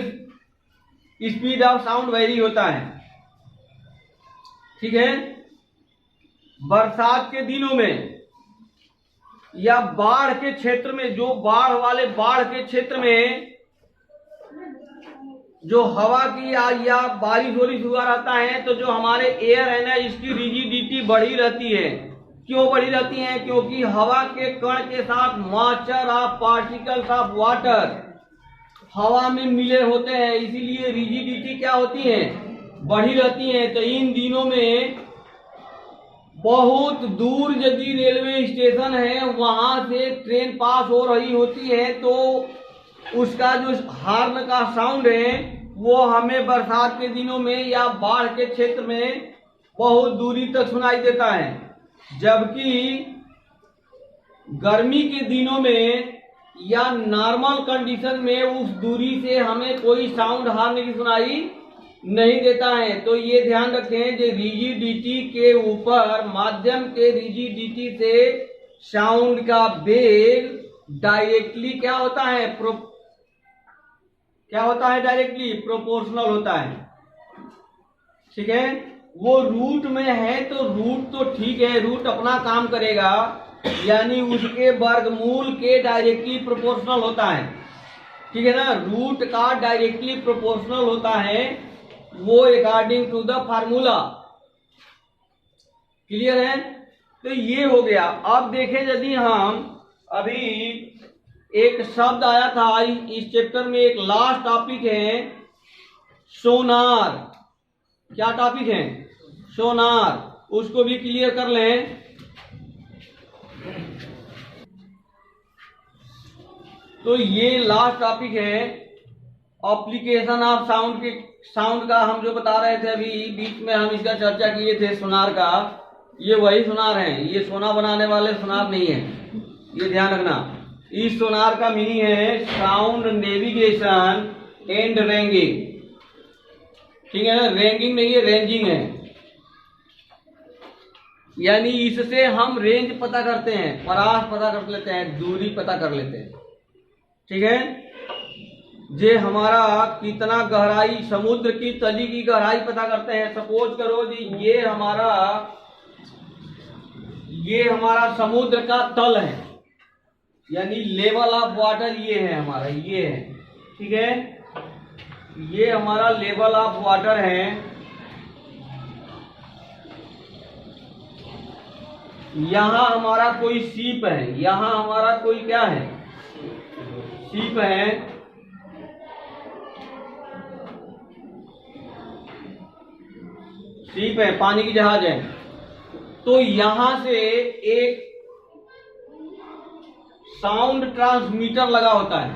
स्पीड ऑफ साउंड वेरी होता है। ठीक है। बरसात के दिनों में या बाढ़ के क्षेत्र में, जो बाढ़ के क्षेत्र में जो हवा की या बारिश हुआ रहता है, तो जो हमारे एयर है ना, इसकी रिजिडिटी बढ़ी रहती है। क्यों बढ़ी रहती है, क्योंकि हवा के कण के साथ moisture of particles of water हवा में मिले होते हैं, इसीलिए रिजिडिटी क्या होती है, बढ़ी रहती है। तो इन दिनों में बहुत दूर यदि रेलवे स्टेशन है, वहां से ट्रेन पास हो रही होती है, तो उसका जो हॉर्न का साउंड है वो हमें बरसात के दिनों में या बाढ़ के क्षेत्र में बहुत दूरी तक सुनाई देता है। जबकि गर्मी के दिनों में या नॉर्मल कंडीशन में उस दूरी से हमें कोई साउंड हॉर्न की सुनाई नहीं देता है। तो ये ध्यान रखें कि रिजिडिटी के ऊपर, माध्यम के रिजिडिटी से साउंड का वेग डायरेक्टली क्या होता है, डायरेक्टली प्रोपोर्शनल होता है। ठीक है। वो रूट में है तो रूट तो ठीक है, रूट अपना काम करेगा, यानी उसके वर्गमूल के डायरेक्टली प्रोपोर्शनल होता है, ठीक है ना। रूट का डायरेक्टली प्रोपोर्शनल होता है वो according to the formula. Clear है? तो ये हो गया। अब देखें, यदि हम अभी एक शब्द आया था इस चैप्टर में, एक लास्ट टॉपिक है सोनार। क्या टॉपिक है? सोनार। उसको भी क्लियर कर लें। तो ये लास्ट टॉपिक है एप्लीकेशन ऑफ साउंड के। साउंड का हम जो बता रहे थे अभी बीच में, हम इसका चर्चा किए थे सोनार का। ये वही सोनार है, ये सोना बनाने वाले सोनार नहीं है, ये ध्यान रखना। इस सोनार का मीनिंग है साउंड नेविगेशन एंड रेंजिंग, ठीक है ना। रेंजिंग नहीं है, रेंजिंग है, यानी इससे हम रेंज पता करते हैं, परास पता कर लेते हैं, दूरी पता कर लेते हैं, ठीक है। जे हमारा कितना गहराई, समुद्र की तली की गहराई पता करते हैं। सपोज करो जी ये हमारा समुद्र का तल है, यानी लेवल ऑफ वाटर ये है हमारा, ये है, ठीक है। ये हमारा लेवल ऑफ वाटर है। यहां हमारा कोई सीप है, यहां हमारा कोई क्या है, सीप है। सीप है, पानी की जहाज है। तो यहां से एक साउंड ट्रांसमीटर लगा होता है।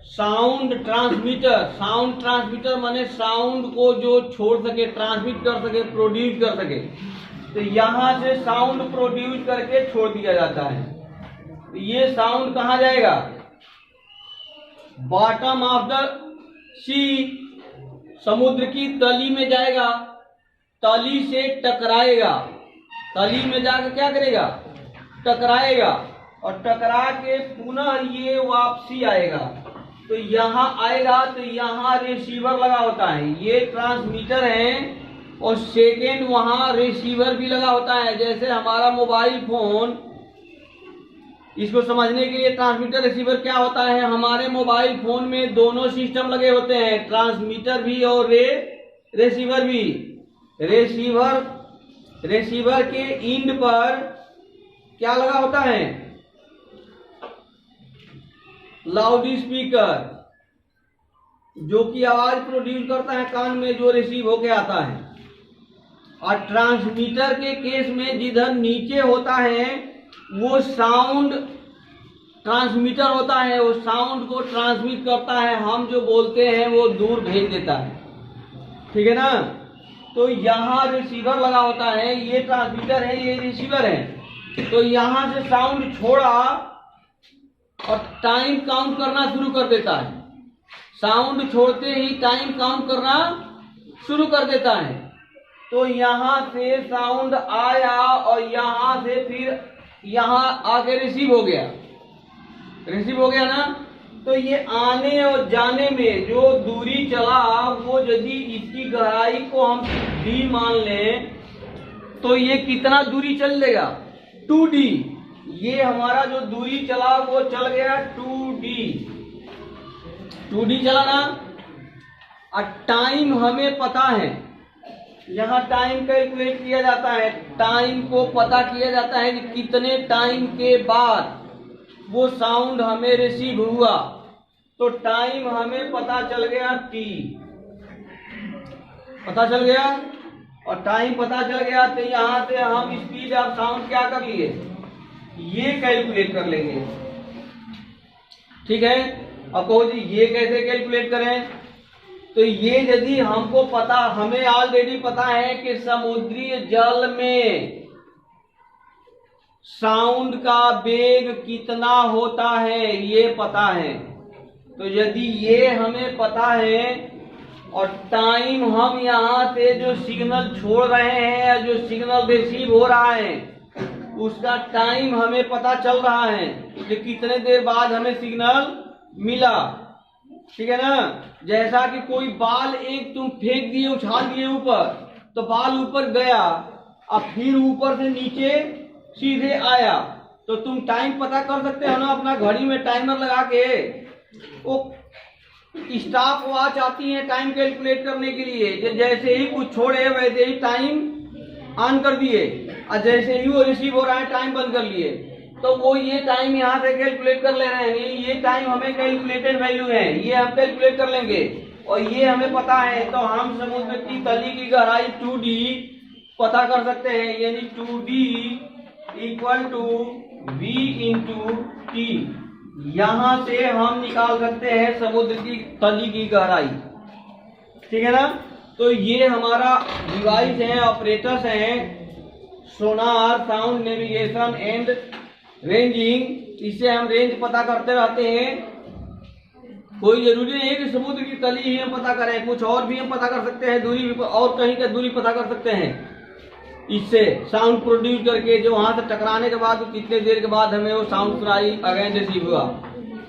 साउंड ट्रांसमीटर माने साउंड को जो छोड़ सके, ट्रांसमिट कर सके, प्रोड्यूस कर सके। तो यहां से साउंड प्रोड्यूस करके छोड़ दिया जाता है। तो ये साउंड कहां जाएगा? बॉटम ऑफ द सी, समुद्र की तली में जाएगा, तली से टकराएगा, तली में जाकर क्या करेगा? टकराएगा, और टकरा के पुनः ये वापसी आएगा। तो यहाँ आएगा तो यहाँ रिसीवर लगा होता है, ये ट्रांसमीटर है, और सेकेंड वहां रिसीवर भी लगा होता है। जैसे हमारा मोबाइल फोन, इसको समझने के लिए ट्रांसमीटर रिसीवर क्या होता है, हमारे मोबाइल फोन में दोनों सिस्टम लगे होते हैं, ट्रांसमीटर भी और रिसीवर भी। रिसीवर के इंड पर क्या लगा होता है? लाउड स्पीकर, जो कि आवाज प्रोड्यूस करता है कान में, जो रिसीव होके आता है। और ट्रांसमीटर के केस में जिधर नीचे होता है वो साउंड ट्रांसमीटर होता है, वो साउंड को ट्रांसमिट करता है, हम जो बोलते हैं वो दूर भेज देता है, ठीक है ना। तो यहाँ रिसीवर लगा होता है, ये ट्रांसमीटर है, ये रिसीवर है। तो यहाँ से साउंड छोड़ा और टाइम काउंट करना शुरू कर देता है। साउंड छोड़ते ही टाइम काउंट करना शुरू कर देता है। तो यहाँ से साउंड आया और यहाँ से फिर यहाँ आके रिसीव हो गया ना। तो ये आने और जाने में जो दूरी चला, वो यदि इसकी गहराई को हम d मान लें तो ये कितना दूरी चल लेगा? 2d। ये हमारा जो दूरी चला वो चल गया 2d चला ना। और टाइम हमें पता है, यहाँ टाइम कैलकुलेट किया जाता है, टाइम को पता किया जाता है कि कितने टाइम के बाद वो साउंड हमें रिसीव हुआ। तो टाइम हमें पता चल गया t, पता चल गया। और टाइम पता चल गया तो यहाँ से हम स्पीड ऑफ साउंड क्या कर लिए? ये कैलकुलेट कर लेंगे, ठीक है। अब कहो जी ये कैसे कैलकुलेट करें? तो ये यदि हमको पता, हमें ऑलरेडी पता है कि समुद्री जल में साउंड का वेग कितना होता है, ये पता है। तो यदि ये हमें पता है और टाइम हम यहाँ से जो सिग्नल छोड़ रहे हैं या जो सिग्नल रिसीव हो रहा है उसका टाइम हमें पता चल रहा है कि कितने देर बाद हमें सिग्नल मिला, ठीक है ना। जैसा कि कोई बाल एक तुम फेंक दिए, उछाल दिए ऊपर, तो बाल ऊपर गया, अब फिर ऊपर से नीचे सीधे आया, तो तुम टाइम पता कर सकते हो ना अपना घड़ी में टाइमर लगा के। वो स्टॉप वॉच आती है टाइम कैलकुलेट करने के लिए, जैसे ही कुछ छोड़े वैसे ही टाइम ऑन कर दिए, और जैसे ही वो रिसीव हो रहा है टाइम बंद कर लिए, तो वो ये टाइम यहाँ से कैलकुलेट कर ले रहे हैं। ये टाइम हमें कैलकुलेटेड वैल्यू है, ये हम कैलकुलेट कर लेंगे, और ये हमें पता है, तो हम समुद्र की तली की गहराई 2D पता कर सकते हैं, यानी 2D equal to V into T. यहां से हम निकाल सकते हैं समुद्र की तली की गहराई। ठीक है ना। तो ये हमारा डिवाइस है, ऑपरेटर्स हैं, सोनार, साउंड नेविगेशन एंड रेंजिंग। इससे हम रेंज पता करते रहते हैं। कोई जरूरी नहीं है कि समुद्र की तली ही हम पता करें, कुछ और भी हम पता कर सकते हैं, दूरी भी, और कहीं का दूरी पता कर सकते हैं इससे साउंड प्रोड्यूस करके, जो वहां से टकराने के बाद कितने देर के बाद हमें वो साउंड सुनाई अगेन रिसीव हुआ।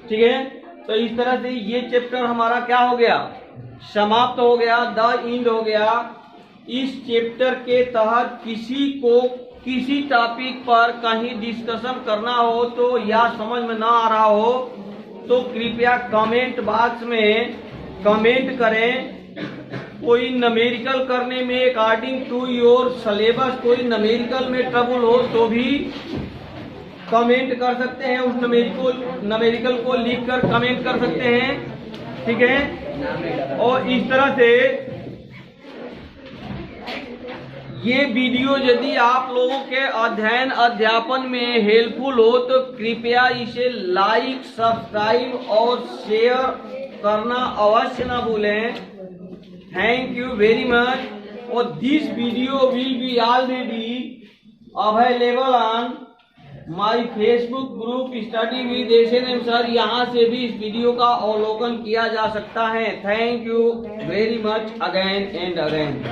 ठीक है। तो इस तरह से ये चैप्टर हमारा क्या हो गया, समाप्त हो गया, द एंड हो गया। इस चैप्टर के तहत किसी को किसी टॉपिक पर कहीं डिस्कशन करना हो तो, या समझ में ना आ रहा हो तो कृपया कमेंट बॉक्स में कमेंट करें। कोई न्यूमेरिकल करने में अकॉर्डिंग टू योर सिलेबस कोई न्यूमेरिकल में ट्रबल हो तो भी कमेंट कर सकते हैं, उस न्यूमेरिकल को लिखकर कमेंट कर सकते हैं। ठीक है। और इस तरह से ये वीडियो यदि आप लोगों के अध्ययन अध्यापन में हेल्पफुल हो तो कृपया इसे लाइक, सब्सक्राइब और शेयर करना अवश्य ना भूलें। Thank you very much. और this video will be already available on my Facebook group study with SNM sir. यहाँ से भी इस वीडियो का अवलोकन किया जा सकता है। Thank you very much again and again.